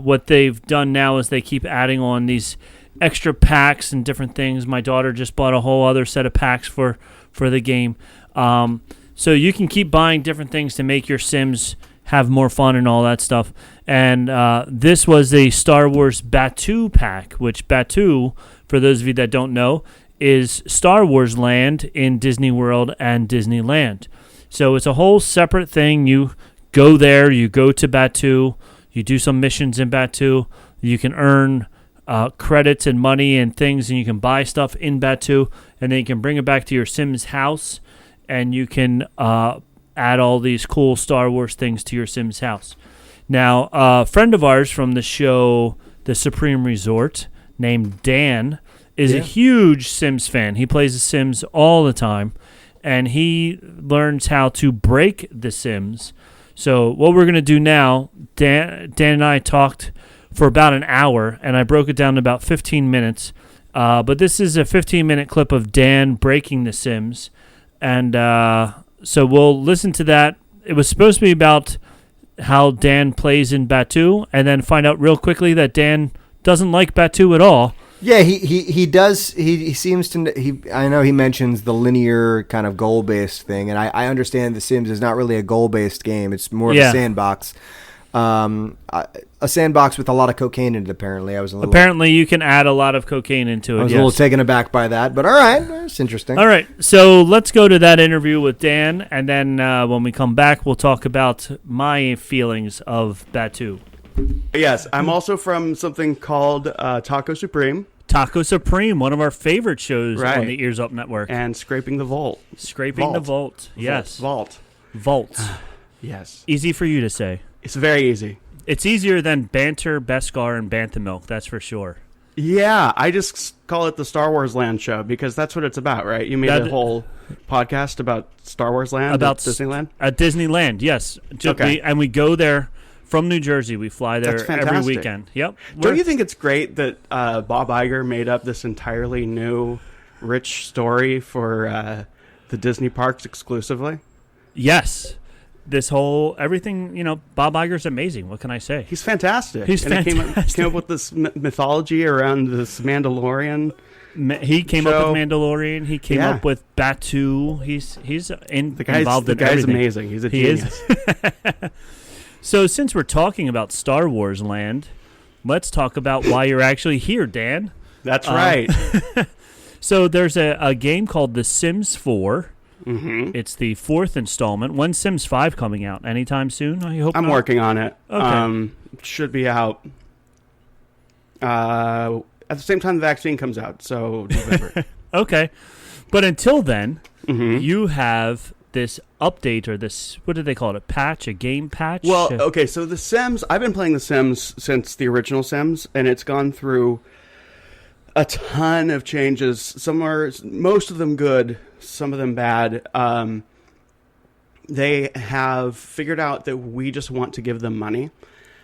what they've done now is they keep adding on these extra packs and different things. My daughter just bought a whole other set of packs for the game. So you can keep buying different things to make your Sims have more fun and all that stuff. And this was a Star Wars Batuu pack, which Batuu, for those of you that don't know, is Star Wars Land in Disney World and Disneyland. So it's a whole separate thing. You go there, you go to Batuu, you do some missions in Batuu, you can earn credits and money and things, and you can buy stuff in Batuu, and then you can bring it back to your Sims house, and you can add all these cool Star Wars things to your Sims house. Now, a friend of ours from the show The Supreme Resort named Dan is a huge Sims fan. He plays The Sims all the time, and he learns how to break The Sims. So what we're going to do now, Dan and I talked for about an hour, and I broke it down to about 15 minutes. But this is a 15-minute clip of Dan breaking The Sims. And so we'll listen to that. It was supposed to be about how Dan plays in Batuu, and then find out real quickly that Dan doesn't like Batuu at all. Yeah, he does. He seems to. I know he mentions the linear kind of goal-based thing, and I understand The Sims is not really a goal-based game. It's more of a sandbox. A sandbox with a lot of cocaine in it, apparently. Apparently, you can add a lot of cocaine into it. I was a little taken aback by that, but all right. It's interesting. All right, so let's go to that interview with Dan, and then when we come back, we'll talk about my feelings of Batuu. Yes, I'm also from something called Taco Supreme. Taco Supreme, one of our favorite shows on the Earz-up network. And Scraping the Vault. The Vault. Yes. Vault. Yes. Easy for you to say. It's very easy. It's easier than Banter, Beskar, and Bantha Milk, that's for sure. Yeah, I just call it the Star Wars Land show because that's what it's about, right? You made a whole podcast about Star Wars Land at Disneyland? At Disneyland, yes. Okay. And we go there from New Jersey. We fly there every weekend. Yep. Don't you think it's great that Bob Iger made up this entirely new, rich story for the Disney parks exclusively? Yes. This whole everything, Bob Iger's amazing. What can I say? He's fantastic. He's fantastic. He came up with this mythology around this Mandalorian. He came up with Mandalorian. He came up with Batuu. He's involved in everything. The guy's amazing. He's a genius. So since we're talking about Star Wars Land, let's talk about why you're actually here, Dan. That's right. So there's a game called The Sims 4. Mm-hmm. It's the 4th installment. When's Sims 5 coming out? Anytime soon? I hope I'm working on it. Okay. Should be out at the same time the vaccine comes out, so November. Okay. But until then, mm-hmm. you have this update or this, what do they call it, a game patch? Well, okay, so The Sims, I've been playing The Sims since the original Sims, and it's gone through a ton of changes. Most of them good, some of them bad. They have figured out that we just want to give them money,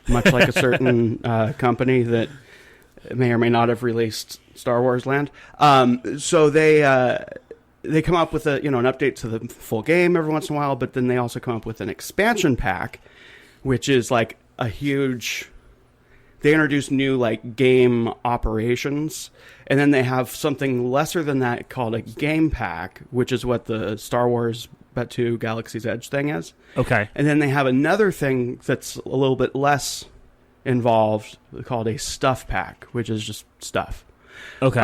much like a certain company that may or may not have released Star Wars Land. So they come up with an update to the full game every once in a while, but then they also come up with an expansion pack, which is like a huge. They introduce new game operations, and then they have something lesser than that called a game pack, which is what the Star Wars Batuu Galaxy's Edge thing is. Okay. And then they have another thing that's a little bit less involved called a stuff pack, which is just stuff. Okay.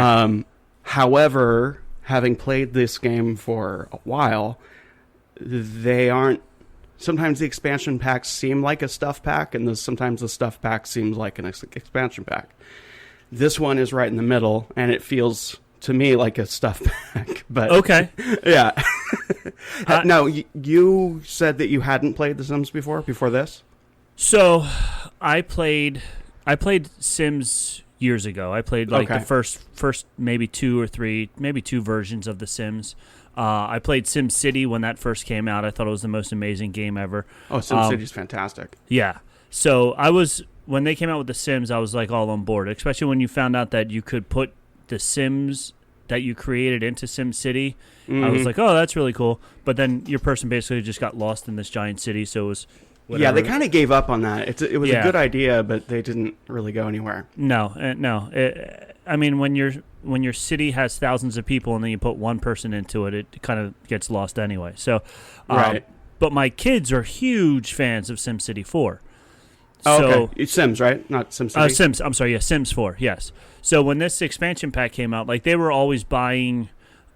However, having played this game for a while, they aren't. Sometimes the expansion packs seem like a stuff pack, and sometimes the stuff pack seems like an expansion pack. This one is right in the middle, and it feels to me like a stuff pack. But okay, yeah. Now, you said that you hadn't played The Sims before this. So, I played Sims years ago. I played the first maybe two versions of The Sims. I played SimCity when that first came out. I thought it was the most amazing game ever. Oh, SimCity's fantastic. Yeah. So when they came out with The Sims, I was like all on board, especially when you found out that you could put the Sims that you created into SimCity. Mm-hmm. I was like, oh, that's really cool. But then your person basically just got lost in this giant city, so it was whatever. Yeah, they kind of gave up on that. It was a good idea, but they didn't really go anywhere. No. I mean, when your city has thousands of people and then you put one person into it, it kind of gets lost anyway. So, right. But my kids are huge fans of SimCity 4. Oh, okay. It's Sims, right? Not SimCity? Sims. I'm sorry. Yeah, Sims 4. Yes. So when this expansion pack came out, like they were always buying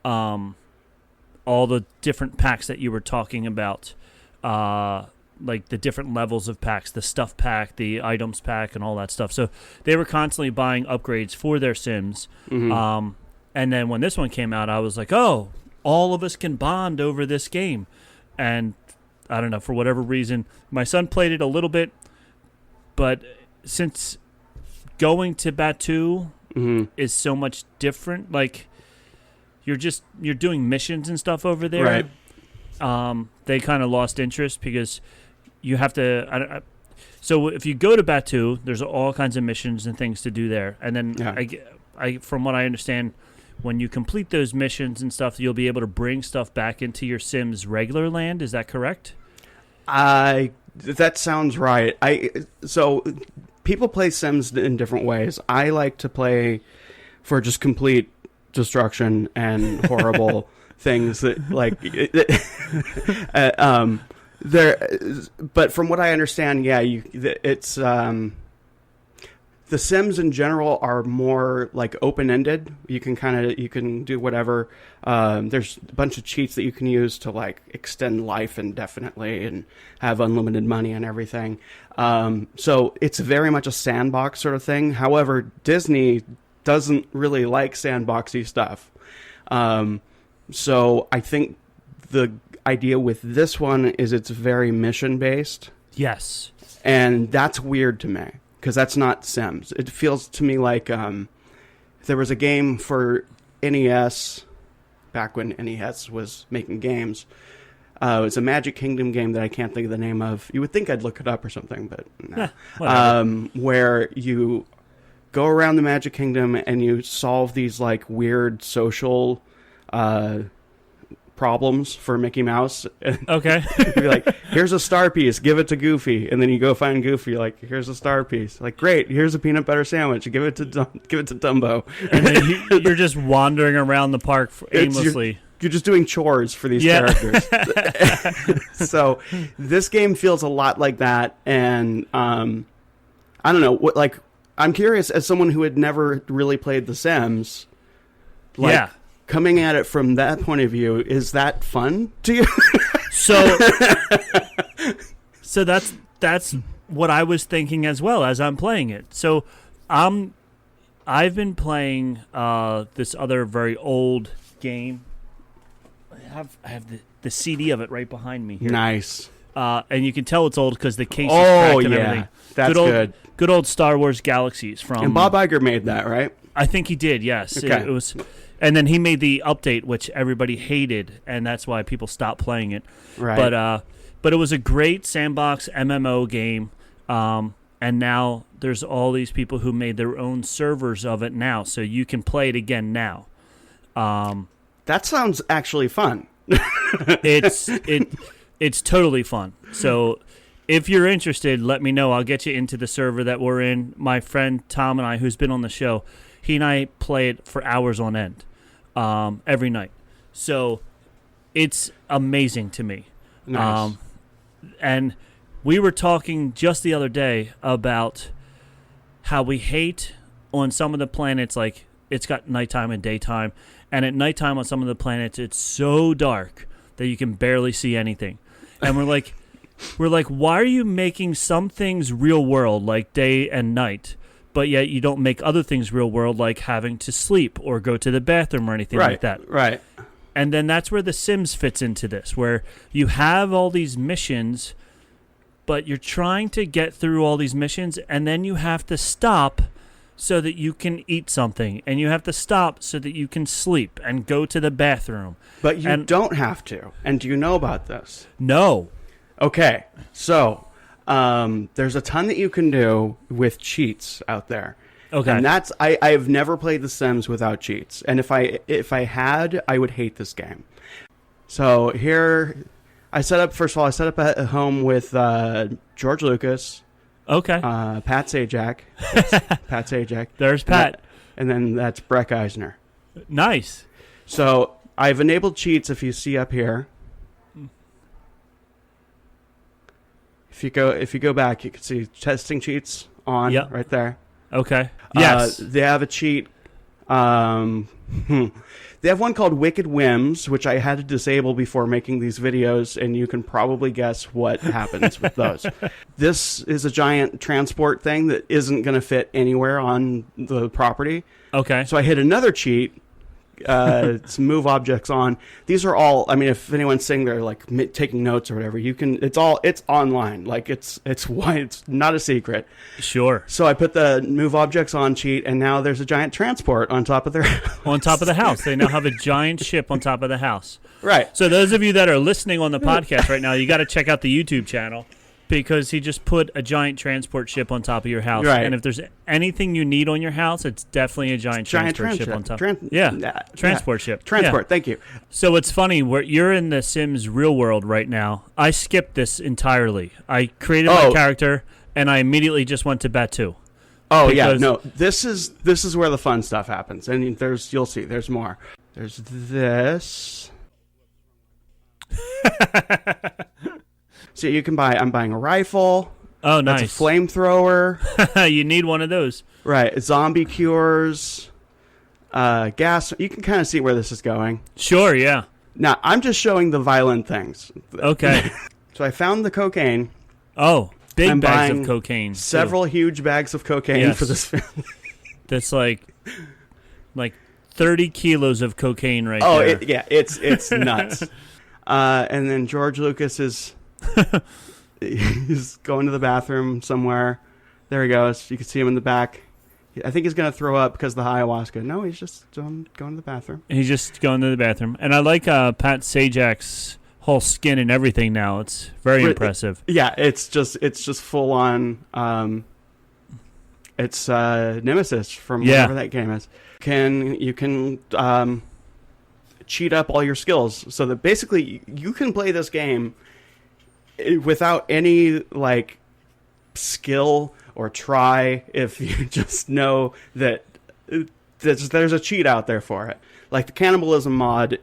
all the different packs that you were talking about, like the different levels of packs, the stuff pack, the items pack, and all that stuff. So they were constantly buying upgrades for their Sims. Mm-hmm. And then when this one came out, I was like, oh, all of us can bond over this game. And I don't know, for whatever reason, my son played it a little bit, but since going to Batuu is so much different, like you're doing missions and stuff over there. Right. They kind of lost interest because you have to. So if you go to Batuu, there's all kinds of missions and things to do there, and then I from what I understand, when you complete those missions and stuff, you'll be able to bring stuff back into your Sims regular land. Is that correct? That sounds right. So people play Sims in different ways. I like to play for just complete destruction and horrible things that but from what I understand, it's the Sims in general are more like open-ended. You can do whatever. There's a bunch of cheats that you can use to like extend life indefinitely and have unlimited money and everything. So it's very much a sandbox sort of thing. However, Disney doesn't really like sandboxy stuff. So I think the idea with this one is it's very mission-based. Yes. And that's weird to me, because that's not Sims. It feels to me like there was a game for NES, back when NES was making games. It's a Magic Kingdom game that I can't think of the name of. You would think I'd look it up or something, but no. Where you go around the Magic Kingdom and you solve these like weird social problems for Mickey Mouse. Okay. You'd be like, here's a star piece, give it to Goofy, and then you go find Goofy, like, here's a star piece, like, great, here's a peanut butter sandwich, give it to Dumbo, and then you're just wandering around the park aimlessly. You're just doing chores for these characters. So this game feels a lot like that, and I don't know, like, I'm curious, as someone who had never really played The Sims, like, coming at it from that point of view, is that fun to you? So that's what I was thinking as well as I'm playing it. So I've been playing this other very old game. I have the CD of it right behind me here. Nice. And you can tell it's old because the case is cracked and everything. That's good. Good old Star Wars Galaxies from. And Bob Iger made that, right? I think he did. Yes. Okay. It was. And then he made the update, which everybody hated, and that's why people stopped playing it. Right. But it was a great sandbox MMO game, and now there's all these people who made their own servers of it now, so you can play it again now. That sounds actually fun. It's totally fun. So if you're interested, let me know. I'll get you into the server that we're in. My friend Tom and I, who's been on the show, he and I play it for hours on end, every night. So it's amazing to me. Nice. And we were talking just the other day about how we hate on some of the planets, like it's got nighttime and daytime. And at nighttime on some of the planets, it's so dark that you can barely see anything. And we're like, why are you making some things real world, like day and night, but yet you don't make other things real world, like having to sleep or go to the bathroom or anything like that? Right. And then that's where The Sims fits into this, where you have all these missions, but you're trying to get through all these missions, and then you have to stop so that you can eat something, and you have to stop so that you can sleep and go to the bathroom. But you don't have to. And do you know about this? No. Okay, so there's a ton that you can do with cheats out there. Okay. And that's I've never played The Sims without cheats. And if I had, I would hate this game. So here I set up at home with George Lucas. Okay. Pat Sajak. Pat Sajak. There's Pat. And then that's Breck Eisner. Nice. So I've enabled cheats if you see up here. If you go back, you can see testing cheats on right there. Okay. Yes. They have a cheat. They have one called Wicked Whims, which I had to disable before making these videos, and you can probably guess what happens with those. This is a giant transport thing that isn't going to fit anywhere on the property. Okay. So I hit another cheat. To move objects on. These are all, I mean, if anyone's sitting there like taking notes or whatever, you can, it's online. Like it's not a secret. Sure. So I put the move objects on cheat, and now there's a giant transport on top of their house. On top of the house. They now have a giant ship on top of the house. Right. So those of you that are listening on the podcast right now, you got to check out the YouTube channel, because he just put a giant transport ship on top of your house. Right. And if there's anything you need on your house, it's definitely a giant transport ship on top. Transport ship. Transport, yeah. Thank you. So it's funny, you're in the Sims real world right now. I skipped this entirely. I created my character, and I immediately just went to Batuu. Oh, yeah. No, this is where the fun stuff happens. And you'll see, there's more. There's this. So you can I'm buying a rifle. Oh, nice. That's a flamethrower. You need one of those. Right. Zombie cures. Gas. You can kind of see where this is going. Sure, yeah. Now, I'm just showing the violent things. Okay. So I found the cocaine. Oh, I'm bags of cocaine. Several huge bags of cocaine for this film. That's like 30 kilos of cocaine right there. Oh, it's nuts. And then George Lucas is... he's going to the bathroom somewhere. There he goes. You can see him in the back. I think he's going to throw up because of the ayahuasca. No, he's just going to the bathroom. He's just going to the bathroom. And I like Pat Sajak's whole skin and everything now. It's very impressive. Yeah, it's just full on. It's Nemesis from whatever that game is. You can cheat up all your skills so that basically you can play this game without any like skill or try, if you just know that there's a cheat out there for it. Like the cannibalism mod,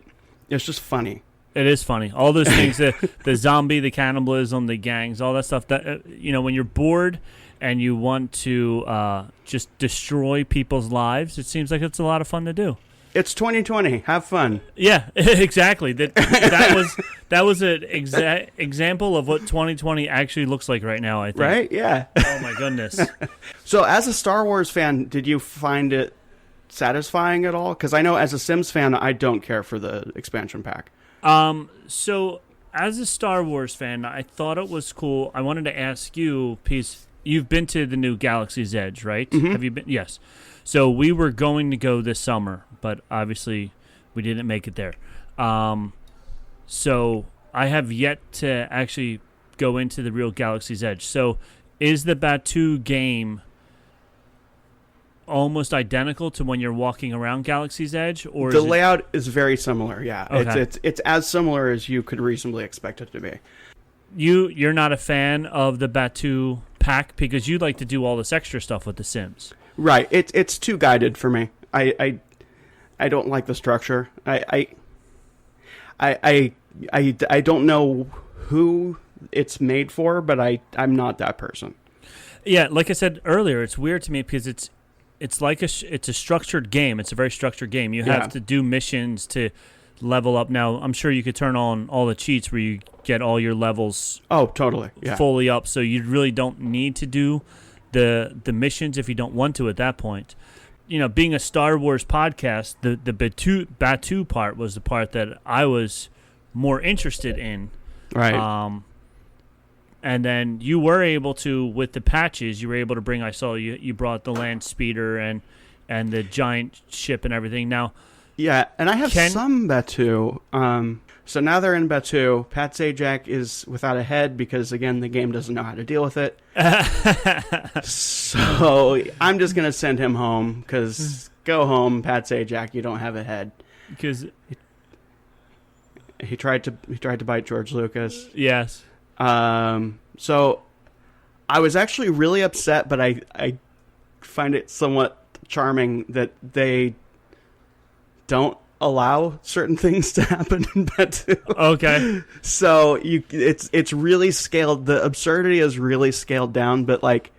it's just funny. It is funny. All those things, the zombie, the cannibalism, the gangs, all that stuff. That when you're bored and you want to just destroy people's lives, it seems like it's a lot of fun to do. It's 2020. Have fun. Yeah, exactly. That was an example of what 2020 actually looks like right now, I think. Right? Yeah. Oh, my goodness. So as a Star Wars fan, did you find it satisfying at all? Because I know as a Sims fan, I don't care for the expansion pack. So as a Star Wars fan, I thought it was cool. I wanted to ask you, because you've been to the new Galaxy's Edge, right? Mm-hmm. Have you been? Yes. So we were going to go this summer, but obviously we didn't make it there. So I have yet to actually go into the real Galaxy's Edge. So is the Batuu game almost identical to when you're walking around Galaxy's Edge, or the layout is very similar? Yeah, okay. It's as similar as you could reasonably expect it to be. You're not a fan of the Batuu pack because you like to do all this extra stuff with the Sims. Right. It's too guided for me. I don't like the structure. I don't know who it's made for, but I'm not that person. Yeah, like I said earlier, it's weird to me because it's like it's a structured game. It's a very structured game. You have to do missions to level up. Now, I'm sure you could turn on all the cheats where you get all your levels totally fully up, so you really don't need to do the missions if you don't want to at that point. Being a Star Wars podcast, the Batuu part was the part that I was more interested in. Right. And then you were able to, with the patches, you were able to bring, I saw you brought the land speeder and the giant ship and everything. Now, yeah, and I have some Batuu. So now they're in Batuu. Pat Sajak is without a head because, again, the game doesn't know how to deal with it. So I'm just going to send him home because go home, Pat Sajak, you don't have a head. Because he tried to bite George Lucas. Yes. So I was actually really upset, but I find it somewhat charming that they don't allow certain things to happen in Batuu. Okay. So it's really scaled. The absurdity is really scaled down, but like,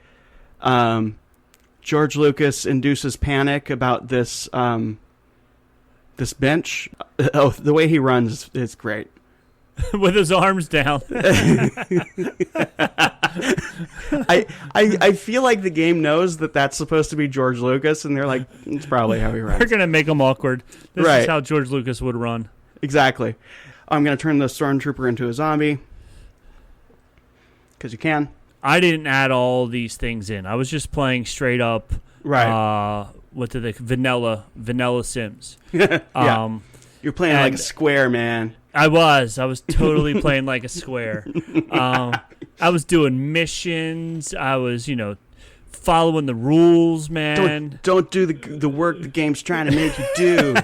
George Lucas induces panic about this this bench. Oh, the way he runs is great. With his arms down. I feel like the game knows that that's supposed to be George Lucas, and they're like, it's probably how he runs. We're going to make him awkward. This Right. is how George Lucas would run. Exactly. I'm going to turn the stormtrooper into a zombie. Because you can. I didn't add all these things in. I was just playing straight up Right. vanilla Sims. Yeah. You're playing like a and- square, man. I was totally playing like a square. I was doing missions. I was, following the rules, man. Don't do the work the game's trying to make you do,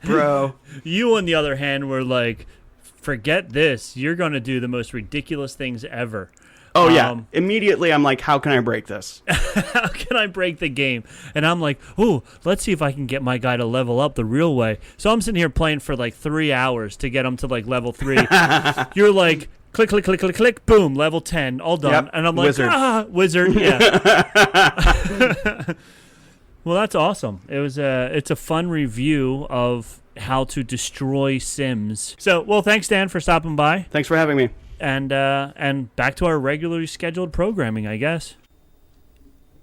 bro. You, on the other hand, were like, forget this. You're going to do the most ridiculous things ever. Oh, yeah. Immediately, I'm like, how can I break this? How can I break the game? And I'm like, ooh, let's see if I can get my guy to level up the real way. So I'm sitting here playing for like 3 hours to get him to like level 3. You're like, click, click, click, click, click, boom, level 10, all done. Yep. And I'm like, wizard, yeah. Well, that's awesome. It's a fun review of how to destroy Sims. So, well, thanks, Dan, for stopping by. Thanks for having me. And back to our regularly scheduled programming, I guess.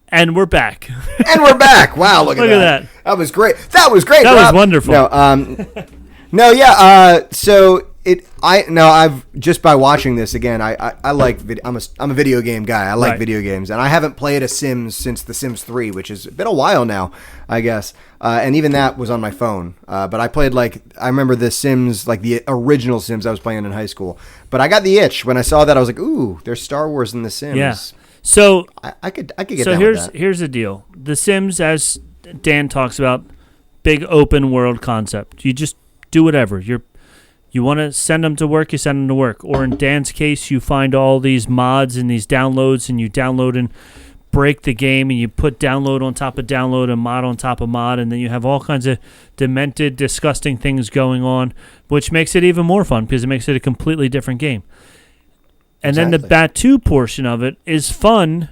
And we're back. Wow, look at that. That was great. That was great. That Rob. was wonderful. So I've just by watching this again, I like I'm a video game guy. I like video games, and I haven't played a Sims since The Sims 3, which has been a while now, I guess. And even that was on my phone. But I played I remember the Sims, like the original Sims I was playing in high school. But I got the itch when I saw that. I was like, ooh, there's Star Wars in The Sims. Yeah. So I could get down with that. Here's the deal. The Sims, as Dan talks about, big open world concept. You just do whatever. You want to send them to work, you send them to work. Or in Dan's case, you find all these mods and these downloads, and you download and break the game, and you put download on top of download and mod on top of mod, and then you have all kinds of demented, disgusting things going on, which makes it even more fun because it makes it a completely different game. And then the Batuu portion of it is fun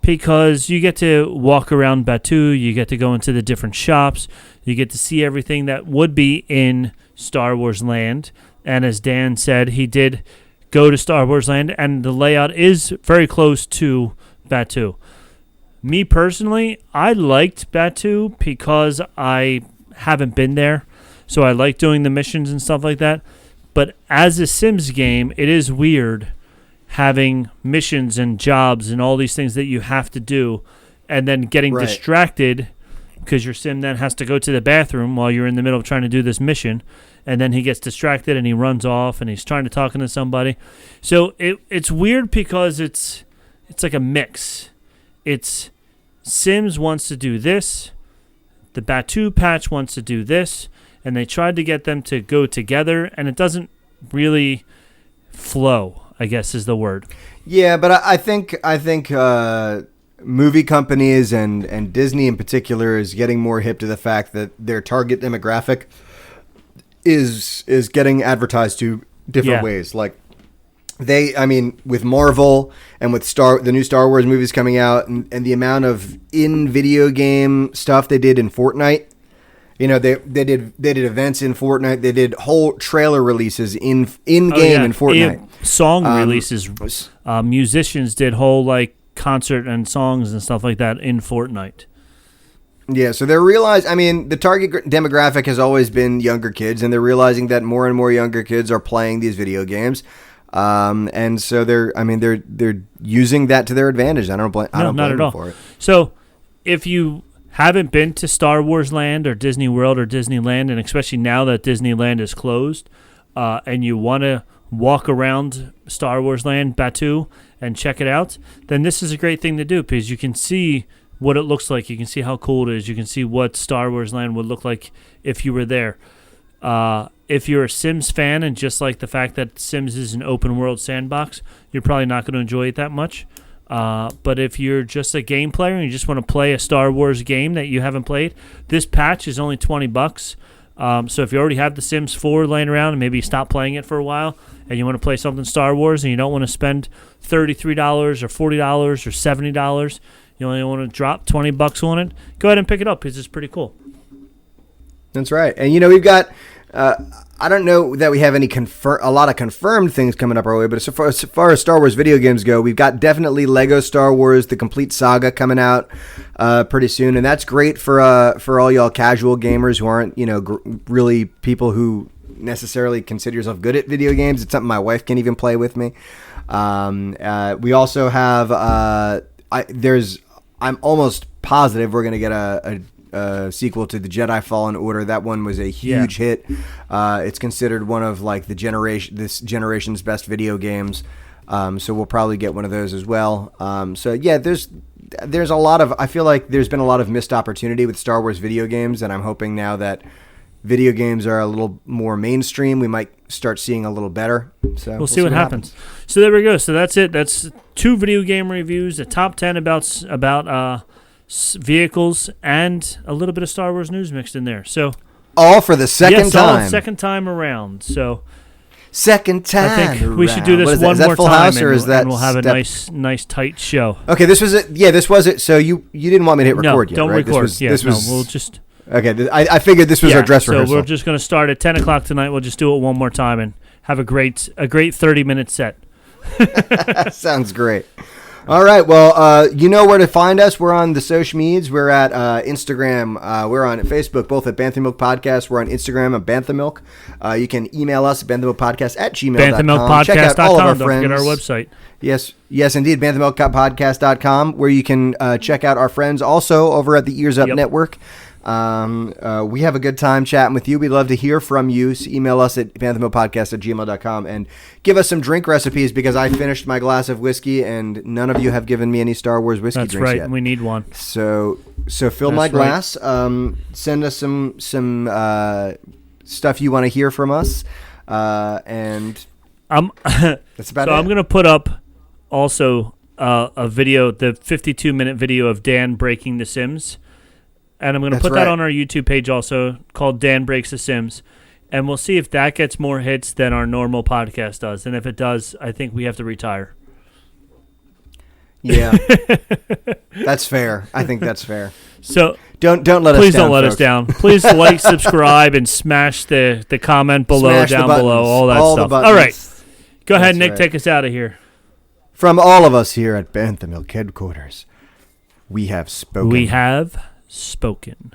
because you get to walk around Batuu, you get to go into the different shops, you get to see everything that would be in Star Wars Land. And as Dan said, he did go to Star Wars Land, and the layout is very close to Batuu. Me personally, I liked Batuu because I haven't been there, so I like doing the missions and stuff like that. But as a Sims game, it is weird having missions and jobs and all these things that you have to do, and then getting distracted because your Sim then has to go to the bathroom while you're in the middle of trying to do this mission, and then he gets distracted and he runs off and he's trying to talk to somebody. So it's weird because it's like a mix. It's Sims wants to do this, the Batuu patch wants to do this, and they tried to get them to go together, and it doesn't really flow, I guess is the word. Yeah, but I think movie companies and Disney in particular is getting more hip to the fact that their target demographic is getting advertised to different ways. Like with Marvel and with the new Star Wars movies coming out, and the amount of in-video game stuff they did in Fortnite. You know, they did events in Fortnite. They did whole trailer releases in game in Fortnite. Song releases. Musicians did whole like concert and songs and stuff like that in Fortnite. Yeah, so they're realizing, the target demographic has always been younger kids, and they're realizing that more and more younger kids are playing these video games. And so they're using that to their advantage. I don't blame them for it. So if you haven't been to Star Wars Land or Disney World or Disneyland, and especially now that Disneyland is closed, and you want to walk around Star Wars Land, Batuu, and check it out, then this is a great thing to do because you can see what it looks like. You can see how cool it is. You can see what Star Wars Land would look like if you were there. If you're a Sims fan and just like the fact that Sims is an open world sandbox, you're probably not going to enjoy it that much. But if you're just a game player and you just want to play a Star Wars game that you haven't played, this patch is only $20. So if you already have the Sims 4 laying around and maybe you stop playing it for a while and you want to play something Star Wars and you don't want to spend $33 or $40 or $70, you only want to drop $20 on it, go ahead and pick it up because it's pretty cool. That's right. And, we've got, I don't know that we have a lot of confirmed things coming up our way, but as far as Star Wars video games go, we've got definitely Lego Star Wars, the complete saga coming out pretty soon. And that's great for all y'all casual gamers who aren't, really people who necessarily consider yourself good at video games. It's something my wife can even play with me. We also have, I'm almost positive we're going to get a sequel to the Jedi Fallen Order. That one was a huge hit. It's considered one of like this generation's best video games. So we'll probably get one of those as well. There's a lot of, I feel like there's been a lot of missed opportunity with Star Wars video games, and I'm hoping now that video games are a little more mainstream, we might start seeing a little better. So we'll see what happens. So there we go. So that's it. That's 2 video game reviews, a top 10 about vehicles, and a little bit of Star Wars news mixed in there. So all for the second time. Second time around. So second time. I think we should do this one more Full time, House, or is that and we'll have a nice tight show. Okay, this was it. Yeah, this was it. So you didn't want me to hit record yet, don't right? record. We'll just. Okay, I figured this was our dress rehearsal. So we're just going to start at 10 o'clock tonight. We'll just do it one more time and have a great 30-minute set. Sounds great. All right, well, you know where to find us. We're on the social medias. We're at Instagram. We're on Facebook, both at Bantha Milk Podcast. We're on Instagram at Bantha Milk. You can email us at banthamilkpodcast@gmail.com. BanthaMilkPodcast.com. Check out all of our Don't friends. forget our website. Yes, indeed, banthamilkpodcast.com, where you can check out our friends also over at the Earz-up Network. We have a good time chatting with you. We'd love to hear from you. So email us at banthamilkpodcast@gmail.com and give us some drink recipes, because I finished my glass of whiskey and none of you have given me any Star Wars whiskey drinks yet. That's right. We need one. So fill my glass. Send us some stuff you want to hear from us. And that's about it. I'm going to put up also a video, the 52-minute video of Dan breaking The Sims. And I'm going to put that on our YouTube page also, called Dan Breaks The Sims. And we'll see if that gets more hits than our normal podcast does. And if it does, I think we have to retire. Yeah. That's fair. I think that's fair. So don't let us down. Please don't let us down. Please like, subscribe, and smash the comment below, down below, all that stuff. All right. Go ahead, Nick. Take us out of here. From all of us here at Bantha Milk Headquarters, we have spoken. We have spoken.